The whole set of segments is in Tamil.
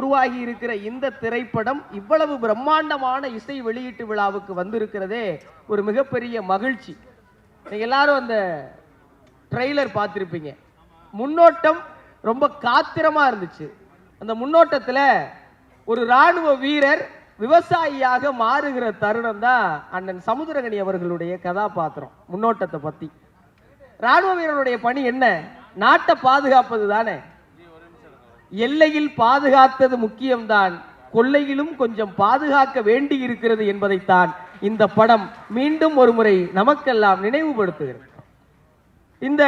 உருவாகி இருக்கிற இந்த திரைப்படம் இவ்வளவு பிரம்மாண்டமான இசை வெளியீட்டு விழாவுக்கு வந்திருக்கிறதே ஒரு மிகப்பெரிய மகிழ்ச்சி. நீங்க எல்லாரும் அந்த ட்ரெய்லர் பார்த்திருப்பீங்க. முன்னோட்டம் ரொம்ப காத்திரமா இருந்துச்சு. அந்த முன்னோட்டத்தில் ஒரு ராணுவ வீரர் விவசாயியாக மாறுகிற தருணம் தான் அண்ணன் சமுத்திரகனி அவர்களுடைய கதாபாத்திரம். முன்னோட்டத்தை பத்தி ராணுவ வீரருடைய பணி என்ன? நாட்டை பாதுகாப்பது தானே. எல்லையில் பாதுகாத்தது முக்கியம்தான், கொள்ளையிலும் கொஞ்சம் பாதுகாக்க வேண்டி இருக்கிறது என்பதைத்தான் இந்த படம் மீண்டும் ஒரு முறை நமக்கெல்லாம் நினைவுபடுத்துகிறது. இந்த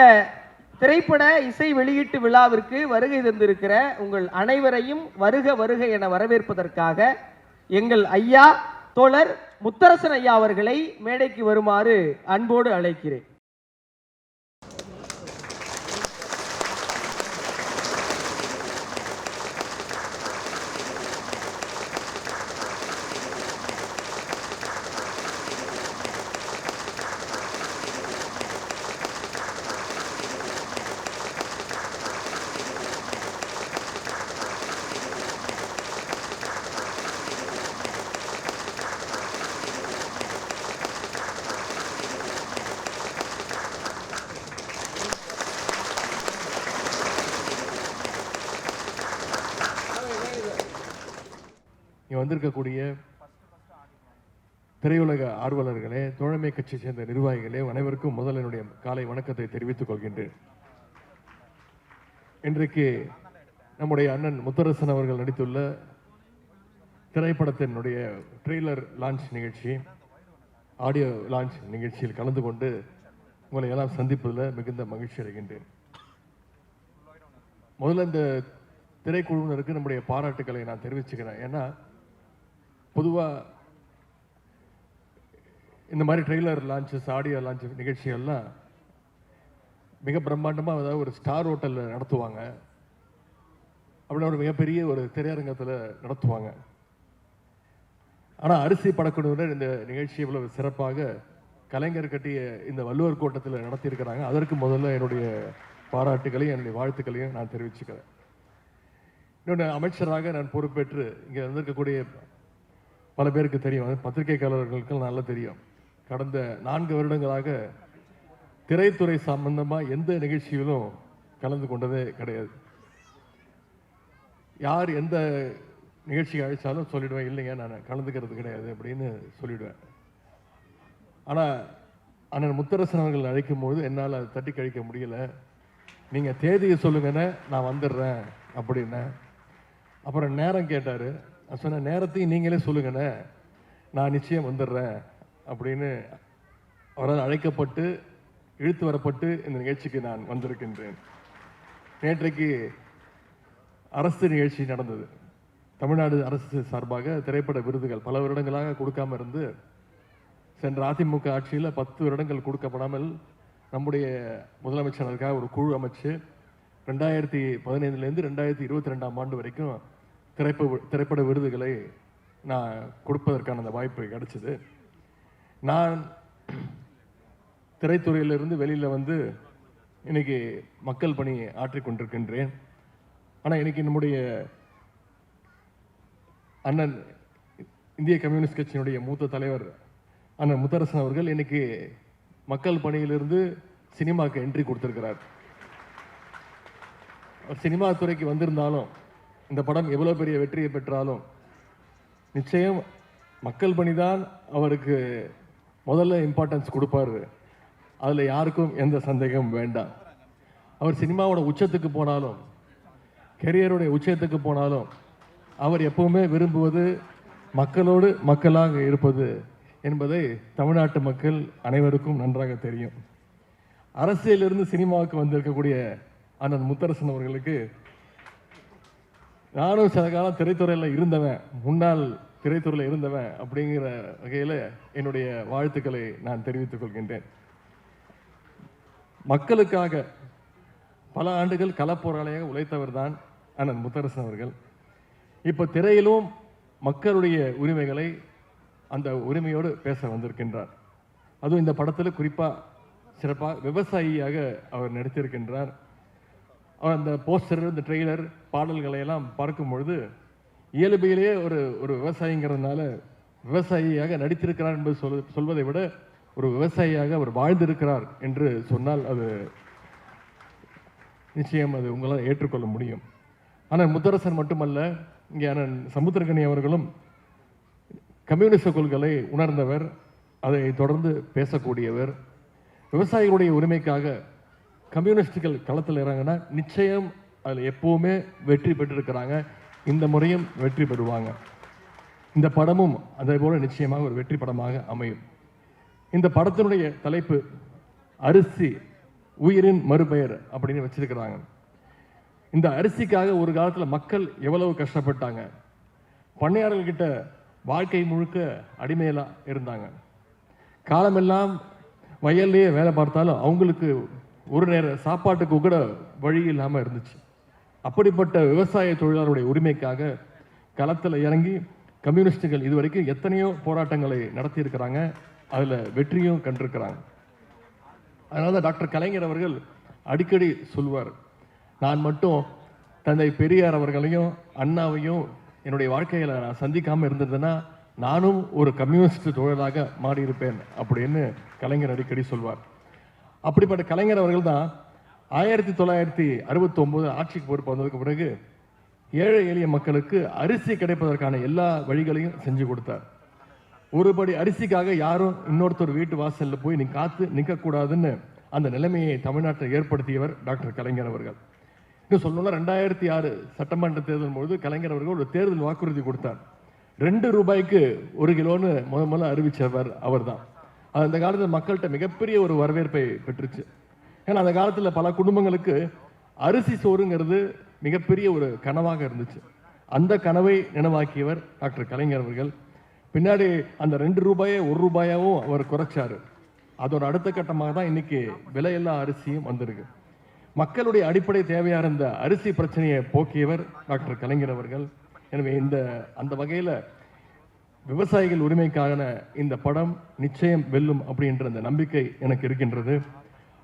திரைப்பட இசை வெளியீட்டு விழாவிற்கு வருகை தந்திருக்கிற உங்கள் அனைவரையும் வருக வருக என வரவேற்பதற்காக எங்கள் ஐயா தோழர் முத்தரசன் ஐயா அவர்களை மேடைக்கு வருமாறு அன்போடு அழைக்கிறேன். இங்கே வந்திருக்கக்கூடிய திரையுலக ஆர்வலர்களே, தோழமை கட்சியை சேர்ந்த நிர்வாகிகளே, அனைவருக்கும் முதல் என்னுடைய காலை வணக்கத்தை தெரிவித்துக் கொள்கின்றேன். இன்றைக்கு நம்முடைய அண்ணன் முத்தரசன் அவர்கள் நடித்துள்ள திரைப்படத்தினுடைய ட்ரெய்லர் லான்ச் நிகழ்ச்சி, ஆடியோ லான்ச் நிகழ்ச்சியில் கலந்து கொண்டு உங்களை எல்லாம் சந்திப்பதில் மிகுந்த மகிழ்ச்சி அடைகின்றேன். முதல்ல இந்த திரைக்குழுவினருக்கு நம்முடைய பாராட்டுக்களை நான் தெரிவிச்சுக்கிறேன். ஏன்னா பொதுவாக இந்த மாதிரி ட்ரெய்லர் லான்ச்சஸ், ஆடியோ லான்ச் நிகழ்ச்சிகள்லாம் மிக பிரம்மாண்டமாக அதாவது ஒரு ஸ்டார் ஹோட்டலில் நடத்துவாங்க, அப்படின்னா ஒரு மிகப்பெரிய ஒரு திரையரங்கத்தில் நடத்துவாங்க. ஆனால் அரிசி படக்குழுவினர் இந்த நிகழ்ச்சி இவ்வளவு சிறப்பாக கலைஞர் கட்டிய இந்த வள்ளுவர் கோட்டத்தில் நடத்தியிருக்கிறாங்க. அதற்கு முதல்ல என்னுடைய பாராட்டுகளையும் என்னுடைய வாழ்த்துக்களையும் நான் தெரிவிச்சுக்கிறேன். இன்னொன்று, அமைச்சராக நான் பொறுப்பேற்று இங்கே வந்திருக்கக்கூடிய பல பேருக்கு தெரியும், பத்திரிகையாளர்களுக்கு நல்லா தெரியும், கடந்த 4 வருடங்களாக திரைத்துறை சம்பந்தமாக எந்த நிகழ்ச்சியிலும் கலந்து கொண்டதே கிடையாது. யார் எந்த நிகழ்ச்சிக்கு அழைச்சாலும் சொல்லிடுவேன், இல்லைங்க நான் கலந்துக்கிறது கிடையாது அப்படின்னு சொல்லிடுவேன். ஆனால் அண்ணன் முத்தரசன் அவர்கள் அழைக்கும் போது என்னால் அதை தட்டி கழிக்க முடியல. நீங்கள் தேதியை சொல்லுங்கன்னு நான் வந்துடுறேன் அப்படின்னு. அப்புறம் நேரம் கேட்டார். நான் சொன்ன நேரத்தையும் நீங்களே சொல்லுங்கண்ணே, நான் நிச்சயம் வந்துடுறேன் அப்படின்னு அவரால் அழைக்கப்பட்டு இழுத்து வரப்பட்டு இந்த நிகழ்ச்சிக்கு நான் வந்திருக்கின்றேன். நேற்றைக்கு அரசு நிகழ்ச்சி நடந்தது. தமிழ்நாடு அரசு சார்பாக திரைப்பட விருதுகள் பல வருடங்களாக கொடுக்காம இருந்து, சென்ற அதிமுக ஆட்சியில் 10 வருடங்கள் கொடுக்கப்படாமல் நம்முடைய முதலமைச்சர் அதுக்காக ஒரு குழு அமைச்சு 2015 2022 ஆண்டு வரைக்கும் திரைப்பட விருதுகளை நான் கொடுப்பதற்கான அந்த வாய்ப்பு கிடைச்சது. நான் திரைத்துறையிலிருந்து வெளியில் வந்து இன்னைக்கு மக்கள் பணி ஆற்றிக்கொண்டிருக்கின்றேன். ஆனால் இன்னைக்கு நம்முடைய அண்ணன் இந்திய கம்யூனிஸ்ட் கட்சியினுடைய மூத்த தலைவர் அண்ணன் முத்தரசன் அவர்கள் இன்னைக்கு மக்கள் பணியிலிருந்து சினிமாவுக்கு என்ட்ரி கொடுத்திருக்கிறார். சினிமா துறைக்கு வந்திருந்தாலும், இந்த படம் எவ்வளோ பெரிய வெற்றியை பெற்றாலும் நிச்சயம் மக்கள் பணி தான் அவருக்கு முதல்ல இம்பார்ட்டன்ஸ் கொடுப்பாரு. அதில் யாருக்கும் எந்த சந்தேகமும் வேண்டாம். அவர் சினிமாவோட உச்சத்துக்கு போனாலும், கெரியருடைய உச்சத்துக்கு போனாலும், அவர் எப்பவுமே விரும்புவது மக்களோடு மக்களாக இருப்பது என்பதை தமிழ்நாட்டு மக்கள் அனைவருக்கும் நன்றாக தெரியும். அரசியலிருந்து சினிமாவுக்கு வந்திருக்கக்கூடிய அண்ணன் முத்தரசன் அவர்களுக்கு நானும் சில காலம் திரைத்துறையில் இருந்தவன், முன்னாள் திரைத்துறையில் இருந்தவன் அப்படிங்கிற வகையில் என்னுடைய வாழ்த்துக்களை நான் தெரிவித்துக் கொள்கின்றேன். மக்களுக்காக பல ஆண்டுகள் களப்போராளியாக உழைத்தவர் தான் அண்ணன் முத்தரசன் அவர்கள். இப்போ திரையிலும் மக்களுடைய உரிமைகளை அந்த உரிமையோடு பேச வந்திருக்கின்றார். அதுவும் இந்த படத்தில் குறிப்பாக சிறப்பாக விவசாயியாக அவர் நடித்திருக்கின்றார். அந்த போஸ்டர், இந்த ட்ரெய்லர், பாடல்களை எல்லாம் பார்க்கும் பொழுது இயல்பிலேயே ஒரு ஒரு விவசாயிங்கிறதுனால விவசாயியாக நடித்திருக்கிறார் என்பது சொல்வதை விட ஒரு விவசாயியாக அவர் வாழ்ந்திருக்கிறார் என்று சொன்னால் அது நிச்சயம் அது உங்களால் ஏற்றுக்கொள்ள முடியும். ஆனால் முத்தரசன் மட்டுமல்ல, இங்கே அண்ணன் சமுத்திரகனி அவர்களும் கம்யூனிஸ்ட கொள்கைகளை உணர்ந்தவர், அதை தொடர்ந்து பேசக்கூடியவர். விவசாயிகளுடைய உரிமைக்காக கம்யூனிஸ்டுகள் களத்தில் இறங்கினா நிச்சயம் அதில் எப்பவுமே வெற்றி பெற்றிருக்கிறாங்க. இந்த முறையும் வெற்றி பெறுவாங்க. இந்த படமும் அதே போல நிச்சயமாக ஒரு வெற்றி படமாக அமையும். இந்த படத்தினுடைய தலைப்பு அரிசி உயிரின் மறுபெயர் அப்படின்னு வச்சிருக்கிறாங்க. இந்த அரிசிக்காக ஒரு காலத்தில் மக்கள் எவ்வளவு கஷ்டப்பட்டாங்க. பண்ணையாளர்கிட்ட வாழ்க்கை முழுக்க அடிமையெல்லாம் இருந்தாங்க. காலமெல்லாம் வயல்லையே வேலை பார்த்தாலும் அவங்களுக்கு ஒரு நேர சாப்பாட்டுக்கு கூட வழி இல்லாமல் இருந்துச்சு. அப்படிப்பட்ட விவசாய தொழிலாளருடைய உரிமைக்காக களத்தில் இறங்கி கம்யூனிஸ்டுகள் இதுவரைக்கும் எத்தனையோ போராட்டங்களை நடத்தி இருக்கிறாங்க. அதில் வெற்றியும் கண்டிருக்கிறாங்க. அதனால தான் டாக்டர் கலைஞர் அவர்கள் அடிக்கடி சொல்வார், நான் மட்டும் தந்தை பெரியார் அவர்களையும் அண்ணாவையும் என்னுடைய வாழ்க்கையில் நான் சந்திக்காமல் இருந்ததுன்னா நானும் ஒரு கம்யூனிஸ்ட் தொழிலாக மாறியிருப்பேன் அப்படின்னு கலைஞர் அடிக்கடி சொல்வார். அப்படிப்பட்ட கலைஞர் அவர்கள் தான் 1969 ஆட்சிக்கு பொறுப்பு வந்ததுக்கு பிறகு ஏழை எளிய மக்களுக்கு அரிசி கிடைப்பதற்கான எல்லா வழிகளையும் செஞ்சு கொடுத்தார். ஒருபடி அரிசிக்காக யாரும் இன்னொருத்தர் வீட்டு வாசலில் போய் காத்து நிற்கக்கூடாதுன்னு அந்த நிலைமையை தமிழ்நாட்டில் ஏற்படுத்தியவர் டாக்டர் கலைஞர் அவர்கள். இன்னும் சொல்லணும்னா 2006 சட்டமன்ற தேர்தல் பொழுது கலைஞர் அவர்கள் ஒரு தேர்தல் வாக்குறுதி கொடுத்தார். 2 ரூபாய்க்கு 1 கிலோன்னு முதல்ல அறிவிச்சவர் அவர் தான். அந்த காலத்தில் மக்கள்கிட்ட மிகப்பெரிய ஒரு வரவேற்பை பெற்றுச்சு. ஏன்னா அந்த காலத்தில் பல குடும்பங்களுக்கு அரிசி சோறுங்கிறது மிகப்பெரிய ஒரு கனவாக இருந்துச்சு. அந்த கனவை நினைவாக்கியவர் டாக்டர் கலைஞர் அவர்கள். பின்னாடி அந்த 2 ரூபாயை 1 ரூபாயாவும் அவர் குறைச்சாரு. அதோட அடுத்த கட்டமாக தான் இன்னைக்கு விலையில்லா அரிசியும் வந்திருக்கு. மக்களுடைய அடிப்படை தேவையாக இருந்த அரிசி பிரச்சனையை போக்கியவர் டாக்டர் கலைஞர் அவர்கள். எனவே அந்த வகையில் விவசாயிகள் உரிமைக்கான இந்த படம் நிச்சயம் வெல்லும் அப்படின்ற அந்த நம்பிக்கை எனக்கு இருக்கின்றது.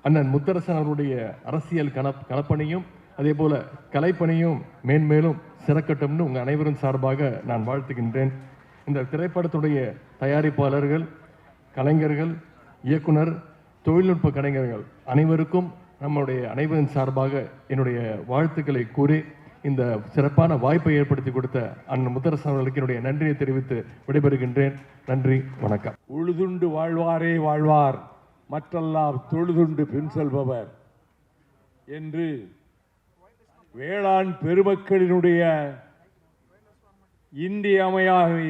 அண்ணன் முத்தரசன் அவருடைய அரசியல் கலப்பணியும் அதே போல கலைப்பணியும் மேன்மேலும் சிறக்கட்டும்னு உங்கள் அனைவரும் சார்பாக நான் வாழ்த்துகின்றேன். இந்த திரைப்படத்துடைய தயாரிப்பாளர்கள், கலைஞர்கள், இயக்குனர், தொழில்நுட்ப கலைஞர்கள் அனைவருக்கும் நம்முடைய அனைவரின் சார்பாக என்னுடைய வாழ்த்துக்களை கூறி இந்த சிறப்பான வாய்ப்பை ஏற்படுத்தி கொடுத்த அண்ணன் முத்தரசன் அவர்களுக்கு என்னுடைய நன்றியை தெரிவித்து விடைபெறுகின்றேன். நன்றி, வணக்கம். உழுதுண்டு வாழ்வாரே வாழ்வார், மற்றெல்லாம் தொழுதுண்டு பின் செல்பவர் என்று வேளாண் பெருமக்களினுடைய இன்றியமையாமை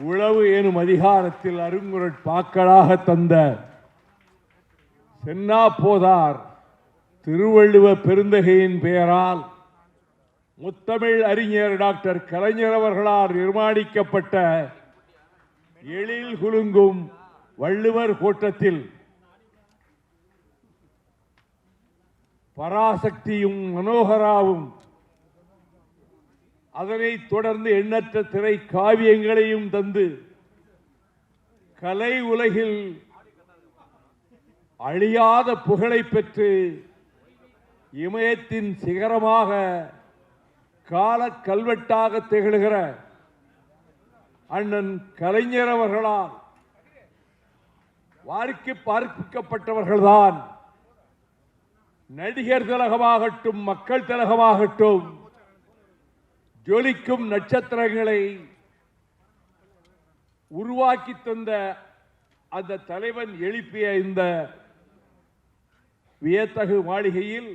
உழவு எனும் அதிகாரத்தில் அருங்குரட்பாக்களாக தந்த சென்னா போதார் திருவள்ளுவ பெருந்தகையின் பெயரால் முத்தமிழ் அறிஞர் டாக்டர் கலைஞர் அவர்களால் நிர்மாணிக்கப்பட்ட எழில் குலுங்கும் வள்ளுவர் கோட்டத்தில் பராசக்தியும் மனோகராவும் அதனைத் தொடர்ந்து எண்ணற்ற திரை காவியங்களையும் தந்து கலை உலகில் அழியாத புகழை பெற்று இமயத்தின் சிகரமாக கால கல்வெட்டாக திகழ்கிற அண்ணன் கலைஞர் அவர்களால் வாரிக்கு பார்க்கப்பட்டவர்கள்தான் நடிகர் திலகமாகட்டும், மக்கள் திலகமாகட்டும், ஜொலிக்கும் நட்சத்திரங்களை உருவாக்கி தந்த அந்த தலைவன் எழுப்பிய இந்த வியத்தகு மாளிகையில்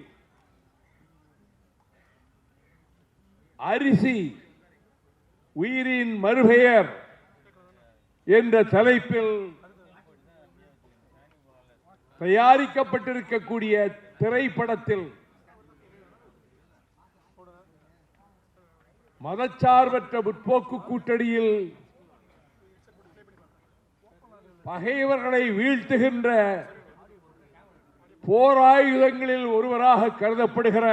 அரிசி உயிரின் மறுபெயர் என்ற தலைப்பில் தயாரிக்கப்பட்டிருக்கக்கூடிய திரைப்படத்தில் மதச்சார்பற்ற முற்போக்கு கூட்டணியில் பகைவர்களை வீழ்த்துகின்ற போராயுதங்களில் ஒருவராக கருதப்படுகிற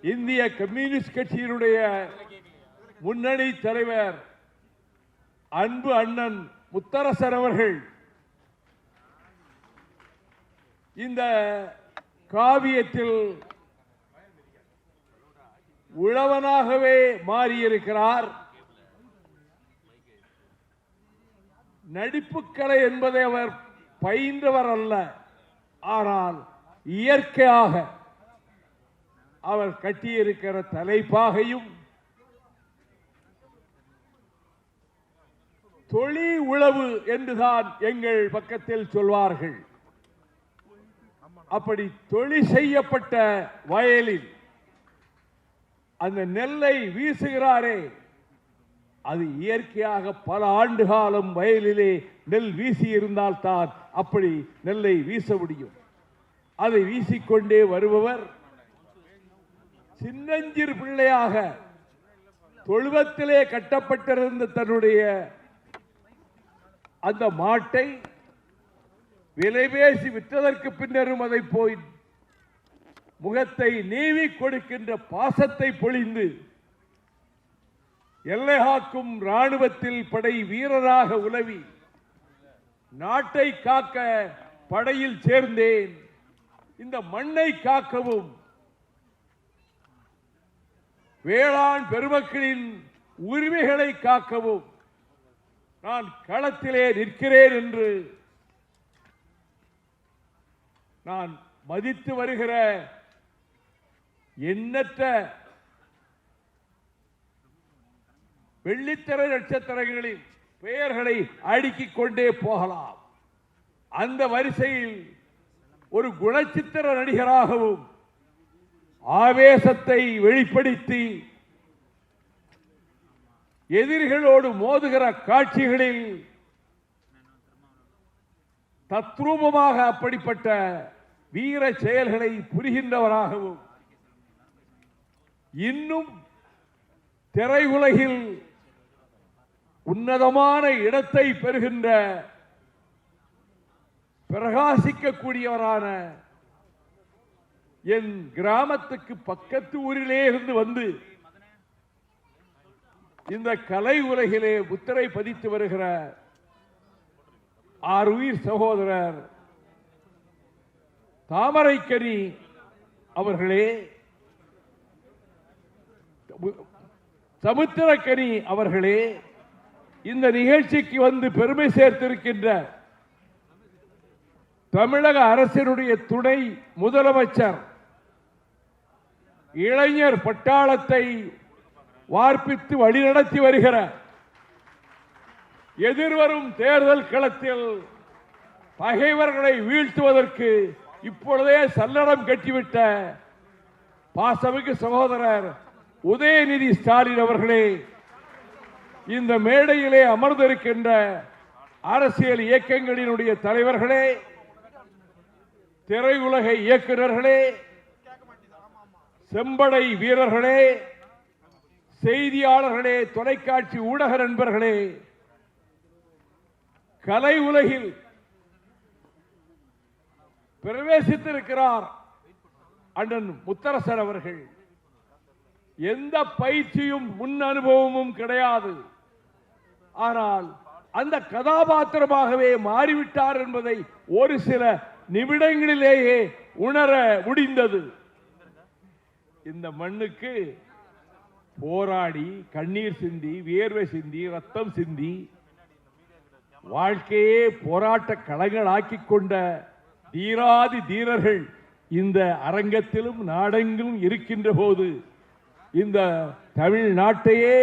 இந்திய கம்யூனிஸ்ட் கட்சியினுடைய முன்னணி தலைவர் அன்பு அண்ணன் முத்தரசன் அவர்கள் இந்த காவியத்தில் உழவனாகவே மாறியிருக்கிறார். நடிப்புக்கலை என்பதை அவர் பயின்றவர் அல்ல, ஆனால் இயற்கையாக அவர் கட்டியிருக்கிற தலைப்பாகையும் தொழி உழவு என்றுதான் எங்கள் பக்கத்தில் சொல்வார்கள். அப்படி தொழில் செய்யப்பட்ட வயலில் அந்த நெல்லை வீசுகிறாரே, அது இயற்கையாக பல ஆண்டு காலம் வயலிலே நெல் வீசி இருந்தால்தான் அப்படி நெல்லை வீச முடியும். அதை வீசிக்கொண்டே வருபவர் சின்னஞ்சிறு பிள்ளையாக தொழுவத்திலே கட்டப்பட்டிருந்த தன்னுடைய அந்த மாட்டை விலை பேசி விற்றதற்கு பின்னரும் அதை போய் முகத்தை நீவி கொடுக்கின்ற பாசத்தை பொழிந்து எல்லை காக்கும் ராணுவத்தில் படை வீரராக உலவி நாட்டை காக்க படையில் சேர்ந்தேன், இந்த மண்ணை காக்கவும் வேளாண் பெருமக்களின் உரிமைகளை காக்கவும் நான் களத்திலே நிற்கிறேன் என்று நான் மதித்து வருகிற எண்ணற்ற வெள்ளித்திர நட்சத்திரங்களின் பெயர்களை அடுக்கிக் கொண்டே போகலாம். அந்த வரிசையில் ஒரு குணச்சித்திர நடிகராகவும் ஆவேசத்தை வெளிப்படுத்தி எதிரிகளோடு மோதுகிற காட்சிகளில் தத்ரூபமாக அப்படிப்பட்ட வீர செயல்களை புரிகின்றவராகவும் இன்னும் திரையுலகில் உன்னதமான இடத்தை பெறுகின்ற பிரகாசிக்கக்கூடியவரான என் கிராமத்துக்கு பக்கத்து ஊரிலே இருந்து வந்து இந்த கலை உலகிலே முத்திரை பதித்து வருகிற ஆருயிர் சகோதரர் தாமரைக்கனி அவர்களே, சமுத்திரக்கனி அவர்களே, இந்த நிகழ்ச்சிக்கு வந்து பெருமை சேர்த்திருக்கின்ற தமிழக அரசினுடைய துணை முதலமைச்சர், இளைஞர் பட்டாளத்தை வார்ப்பித்து வழிநடத்தி வருகிற எதிர்வரும் தேர்தல் களத்தில் பகைவர்களை வீழ்த்துவதற்கு இப்பொழுதே சல்லடம் கட்டிவிட்ட பாசமிகு சகோதரர் உதயநிதி ஸ்டாலின் அவர்களே, இந்த மேடையிலே அமர்ந்திருக்கின்ற அரசியல் இயக்கங்களினுடைய தலைவர்களே, திரையுலக இயக்குநர்களே, செம்படை வீரர்களே, செய்தியாளர்களே, தொலைக்காட்சி ஊடக நண்பர்களே, கலை உலகில் பிரவேசித்திருக்கிறார் அண்ணன் முத்தரசன் அவர்கள். எந்த பயிற்சியும் முன் அனுபவமும் கிடையாது, ஆனால் அந்த கதாபாத்திரமாகவே மாறிவிட்டார் என்பதை ஒரு சில நிமிடங்களிலேயே உணர முடிந்தது. இந்த மண்ணுக்கு போராடி கண்ணீர் சிந்தி வியர்வை சிந்தி ரத்தம் சிந்தி வாழ்க்கையே போராட்ட களங்கள் ஆக்கிக் கொண்ட தீராதி தீரர்கள் இந்த அரங்கத்திலும் நாடெங்கிலும் இருக்கின்ற போது இந்த தமிழ்நாட்டையே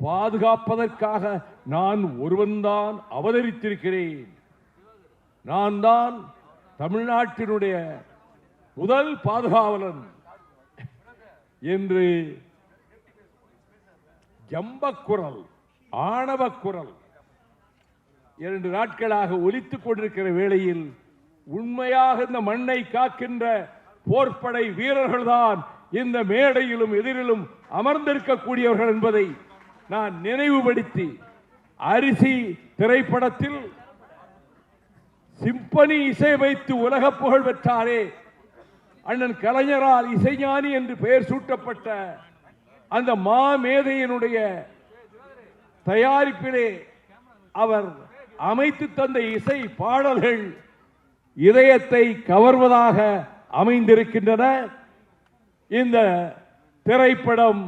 பாதுகாப்பதற்காக நான் ஒருவன்தான் அவதரித்திருக்கிறேன். நான் தான் தமிழ்நாட்டினுடைய முதல் பாதுகாவலன் என்று ஜம்பக்குரல், ஆணவக்குரல் 2 நாட்களாக ஒலித்துக் கொண்டிருக்கிற வேளையில் உண்மையாக இந்த மண்ணை காக்கின்ற போர்ப்படை வீரர்கள்தான் இந்த மேடையிலும் எதிரிலும் அமர்ந்திருக்கக்கூடியவர்கள் என்பதை நான் நினைவுபடுத்தி, அரிசி திரைப்படத்தில் சிம்பனி இசையமைத்து உலக புகழ் பெற்றாரே அண்ணன் கலைஞரால் இசைஞானி என்று பெயர் சூட்டப்பட்ட அந்த மாமேதையினுடைய தயாரிப்பிலே அவர் அமைத்து தந்த இசை பாடல்கள் இதயத்தை கவர்வதாக அமைந்திருக்கின்றன. இந்த திரைப்படம்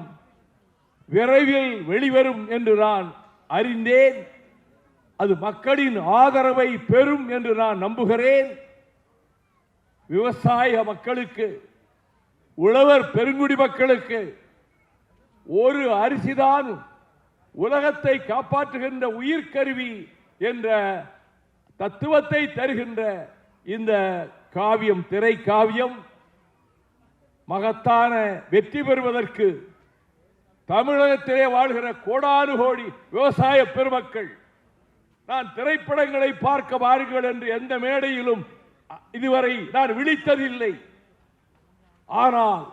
விரைவில் வெளிவரும் என்று நான் அறிந்தேன். அது மக்களின் ஆதரவை பெறும் என்று நான் நம்புகிறேன். விவசாய மக்களுக்கு, உழவர் பெருங்குடி மக்களுக்கு ஒரு அரிசிதான் உலகத்தை காப்பாற்றுகின்ற உயிர்கருவி என்ற தத்துவத்தை தருகின்ற இந்த காவியம், திரை காவியம் மகத்தான வெற்றி பெறுவதற்கு தமிழகத்திலே வாழ்கிற கோடானு கோடி விவசாய பெருமக்கள், நான் திரைப்படங்களை பார்க்க வாருங்கள் என்று எந்த மேடையிலும் இதுவரை நான் விழித்ததில்லை. ஆனால்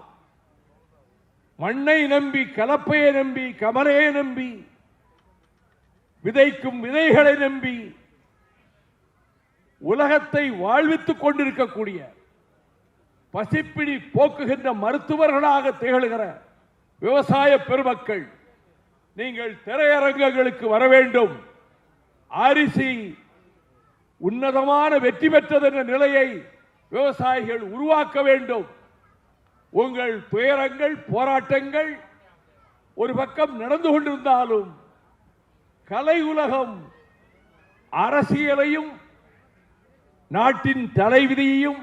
மண்ணை நம்பி, கலப்பையை நம்பி, கமலையை நம்பி, விதைக்கும் விதைகளை நம்பி உலகத்தை வாழ்வித்துக் கொண்டிருக்கக்கூடிய, பசிப்பிணி போக்குகின்ற மருத்துவர்களாக திகழ்கிற விவசாய பெருமக்கள், நீங்கள் திரையரங்குகளுக்கு வர வேண்டும். அரிசி உன்னதமான வெற்றி பெற்றது என்ற நிலையை விவசாயிகள் உருவாக்க வேண்டும். உங்கள் துயரங்கள், போராட்டங்கள் ஒரு பக்கம் நடந்து கொண்டிருந்தாலும் கலை உலகம் அரசியலையும் நாட்டின் தலைவிதியையும்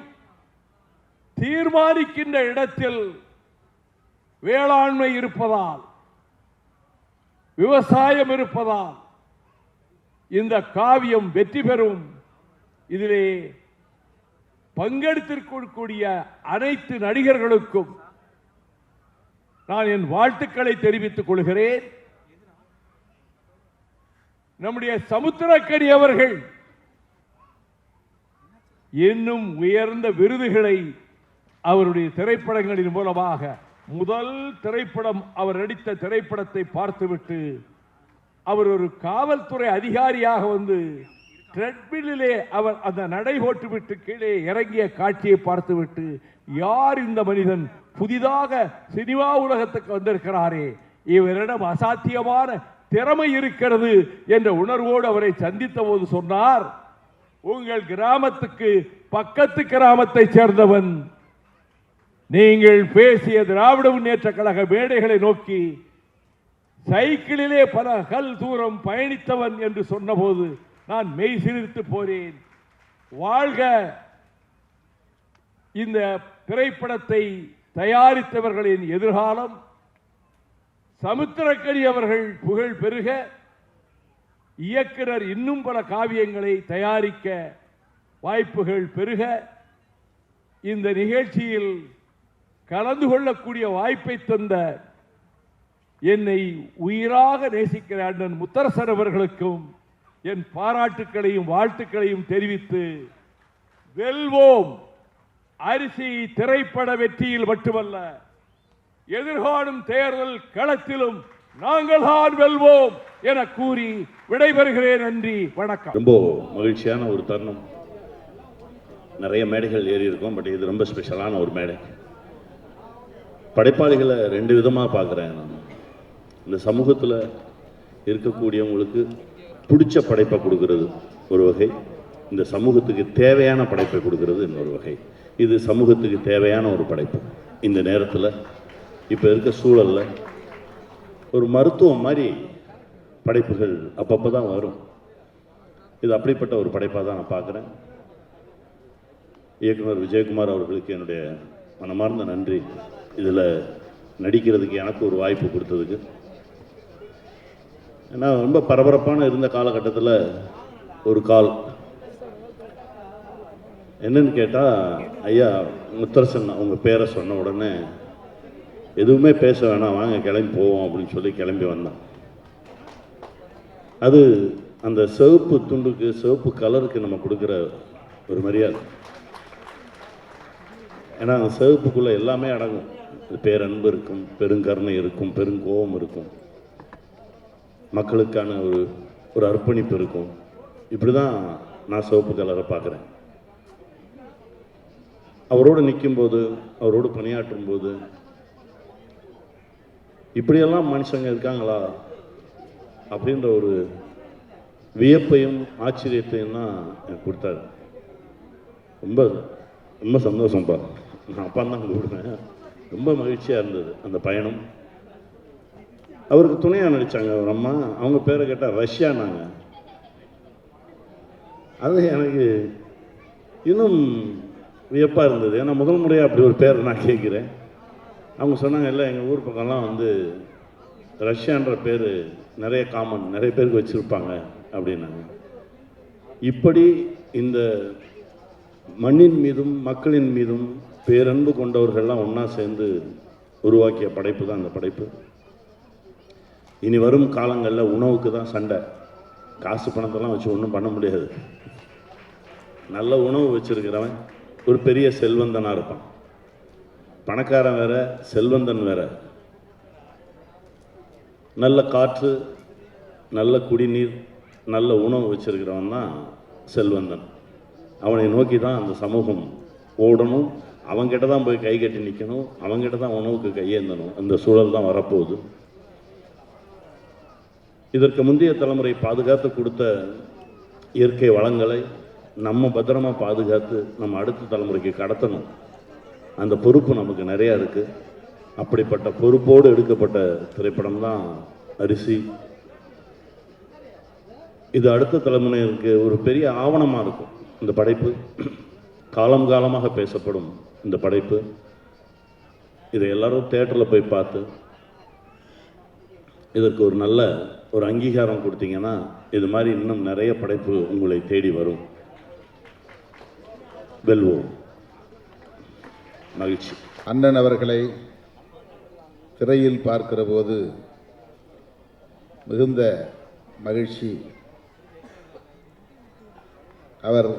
தீர்மானிக்கின்ற இடத்தில் வேளாண்மை இருப்பதால், விவசாயம் இருப்பதால் இந்த காவியம் வெற்றி பெறும். இதிலே பங்கெடுத்திருக்கக்கூடிய அனைத்து நடிகர்களுக்கும் நான் என் வாழ்த்துக்களை தெரிவித்துக் கொள்கிறேன். நம்முடைய சமுத்திரக்கனி அவர்கள் இன்னும் உயர்ந்த விருதுகளை அவருடைய திரைப்படங்களின் மூலமாக, முதல் திரைப்படம் அவர் நடித்த திரைப்படத்தை பார்த்துவிட்டு அவர் ஒரு காவல்துறை அதிகாரியாக வந்து ட்ரெட்மில்லிலே அவர் அந்த நடை போட்டுவிட்டு கீழே இறங்கிய காட்சியை பார்த்துவிட்டு, யார் இந்த மனிதன், புதிதாக சினிமா உலகத்துக்கு வந்திருக்கிறாரே, இவரிடம் அசாத்தியமான திறமை இருக்கிறது என்ற உணர்வோடு அவரை சந்தித்த போது சொன்னார், உங்கள் கிராமத்துக்கு பக்கத்து கிராமத்தை சேர்ந்தவன், நீங்கள் பேசிய திராவிட முன்னேற்ற கழக மேடைகளை நோக்கி சைக்கிளிலே பல கல் தூரம் பயணித்தவன் என்று சொன்னபோது நான் மெய் சிலிர்த்து போனேன். வாழ்க இந்த திரைப்படத்தை தயாரித்தவர்களின் எதிர்காலம், சமுத்திரக்கனி அவர்கள் புகழ் பெருக, இயக்குனர் இன்னும் பல காவியங்களை தயாரிக்க வாய்ப்புகள் பெருக, இந்த நிகழ்ச்சியில் கலந்து கொள்ளக்கூடிய வாய்ப்பை தந்த என்னை உயிராக நேசிக்கிற அண்ணன் முத்தரசன் அவர்களுக்கும் என் பாராட்டுக்களையும் வாழ்த்துக்களையும் தெரிவித்து, வெல்வோம். அரிசி திரைப்பட வெற்றியில் மட்டுமல்ல, எதிர்காணும் தேர்தல் களத்திலும் நாங்கள் தான் வெல்வோம் என கூறி விடைபெறுகிறேன். நன்றி, வணக்கம். ரொம்ப மகிழ்ச்சியான ஒரு தருணம். நிறைய மேடைகள் ஏறி இருக்கும், பட் இது ரொம்ப ஸ்பெஷலான ஒரு மேடை. படைப்பாளிகளை ரெண்டு விதமாக பார்க்குறேன் நான். இந்த சமூகத்தில் இருக்கக்கூடியவங்களுக்கு பிடிச்ச படைப்பை கொடுக்கறது ஒரு வகை, இந்த சமூகத்துக்கு தேவையான படைப்பை கொடுக்கறது இன்னொரு வகை. இது சமூகத்துக்கு தேவையான ஒரு படைப்பு. இந்த நேரத்தில் இப்போ இருக்க சூழலில் ஒரு மருத்துவம் மாதிரி படைப்புகள் அப்பப்போ தான் வரும். இது அப்படிப்பட்ட ஒரு படைப்பாக தான் நான் பார்க்குறேன். இயக்குனர் விஜயகுமார் அவர்களுக்கு என்னுடைய மனமார்ந்த நன்றி. இதில் நடிக்கிறதுக்கு எனக்கு ஒரு வாய்ப்பு கொடுத்ததுக்கு. ஏன்னா ரொம்ப பரபரப்பான இருந்த காலகட்டத்தில் ஒரு கால் என்னன்னு கேட்டால், ஐயா முத்தரசன் அவங்க பேரை சொன்ன உடனே எதுவுமே பேச வேணாம், வாங்க கிளம்பி போவோம் அப்படின்னு சொல்லி கிளம்பி வந்தான். அது அந்த சிவப்பு துண்டுக்கு, சிவப்பு கலருக்கு நம்ம கொடுக்குற ஒரு மரியாதை. ஏன்னா அந்த சிவப்புக்குள்ளே எல்லாமே அடங்கும். பேரன்பு இருக்கும், பெருங்கருணை இருக்கும், பெருங்கோபம் இருக்கும், மக்களுக்கான ஒரு அர்ப்பணிப்பு இருக்கும். இப்படி தான் நான் சிவப்பு கலரை பார்க்குறேன். அவரோடு நிற்கும்போது, அவரோடு பணியாற்றும் போது, இப்படியெல்லாம் மனுஷங்க இருக்காங்களா அப்படின்ற ஒரு வியப்பையும் ஆச்சரியத்தையும் தான் எனக்கு கொடுத்தாரு. ரொம்ப ரொம்ப சந்தோஷம்ப்பா. நான் அப்பா தான் கூப்பிடுவேன். ரொம்ப மகிழ்ச்சியாக இருந்தது அந்த பயணம். அவருக்கு துணையாக நடித்தாங்க ஒரு அம்மா, அவங்க பேரை கேட்டால் ரஷ்யானாங்க. அது எனக்கு இன்னும் வியப்பாக இருந்தது. ஏன்னா முதல் முறையாக அப்படி ஒரு பேரை நான் கேட்குறேன். அவங்க சொன்னாங்க, இல்லை எங்கள் ஊர் பக்கம்லாம் வந்து ரஷ்யான்ற பேர் நிறைய காமன், நிறைய பேருக்கு வச்சுருப்பாங்க அப்படின்னாங்க. இப்படி இந்த மண்ணின் மீதும் மக்களின் மீதும் பேரன்பு கொண்டவர்கள்லாம் ஒன்றா சேர்ந்து உருவாக்கிய படைப்பு தான் இந்த படைப்பு. இனி வரும் காலங்களில் உணவுக்கு தான் சண்டை. காசு பணத்தெல்லாம் வச்சு ஒன்றும் பண்ண முடியாது. நல்ல உணவு வச்சிருக்கிறவன் ஒரு பெரிய செல்வந்தனாக இருப்பான். பணக்காரன் வேற, செல்வந்தன் வேற. நல்ல காற்று, நல்ல குடிநீர், நல்ல உணவு வச்சிருக்கிறவன் தான் செல்வந்தன். அவனை நோக்கி தான் அந்த சமூகம் ஓடணும். அவங்ககிட்ட தான் போய் கை கட்டி நிற்கணும். அவங்ககிட்ட தான் உணவுக்கு கையேந்தணும். அந்த சூழல் தான் வரப்போகுது. இதற்கு முந்தைய தலைமுறை பாதுகாத்து கொடுத்த இயற்கை வளங்களை நம்ம பத்திரமா பாதுகாத்து நம்ம அடுத்த தலைமுறைக்கு கடத்தணும். அந்த பொறுப்பு நமக்கு நிறையா இருக்குது. அப்படிப்பட்ட பொறுப்போடு எடுக்கப்பட்ட திரைப்படம் தான் அரிசி. இது அடுத்த தலைமுறைக்கு ஒரு பெரிய ஆவணமாக இருக்கும். இந்த படைப்பு காலம் காலமாக பேசப்படும் இந்த படைப்பு. இதை எல்லாரும் தியேட்டரில் போய் பார்த்து இதற்கு ஒரு நல்ல ஒரு அங்கீகாரம் கொடுத்தீங்கன்னா இது மாதிரி இன்னும் நிறைய படைப்பு உங்களை தேடி வரும். வெல்வோம். மகிழ்ச்சி. அண்ணன் அவர்களை திரையில் பார்க்கிற போது மிகுந்த மகிழ்ச்சி. அவர்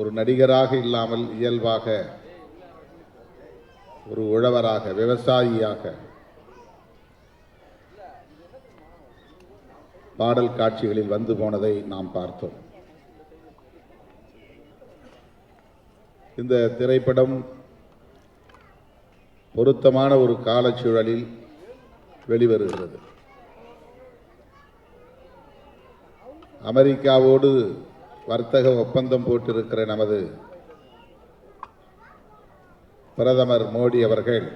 ஒரு நடிகராக இல்லாமல் இயல்பாக ஒரு உழவராக, விவசாயியாக பாடல் காட்சிகளில் வந்து போனதை நாம் பார்த்தோம். இந்த திரைப்படம் பொருத்தமான ஒரு காலச்சூழலில் வெளிவருகிறது. அமெரிக்காவோடு வர்த்தக ஒப்பந்தம் போட்டிருக்கிற நமது பிரதமர் மோடி அவர்கள்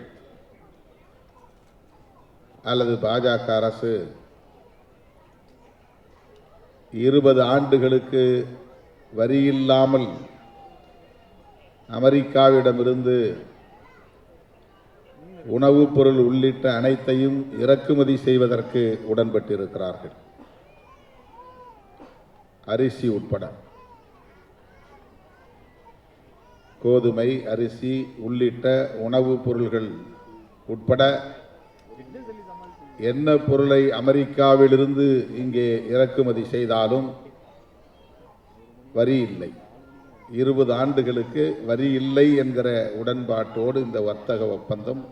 அல்லது பாஜக அரசு 20 ஆண்டுகளுக்கு வரியில்லாமல் அமெரிக்காவிடமிருந்து உணவுப் பொருள் உள்ளிட்ட அனைத்தையும் இறக்குமதி செய்வதற்கு உடன்பட்டிருக்கிறார்கள். அரிசி உட்பட கோதுமை, அரிசி உள்ளிட்ட உணவுப் பொருள்கள் உட்பட என்ன பொருளை அமெரிக்காவிலிருந்து இங்கே இறக்குமதி செய்தாலும் வரி இல்லை. 20 ஆண்டுகளுக்கு வரி இல்லை என்கிற உடன்பாட்டோடு இந்த வர்த்தக ஒப்பந்தம்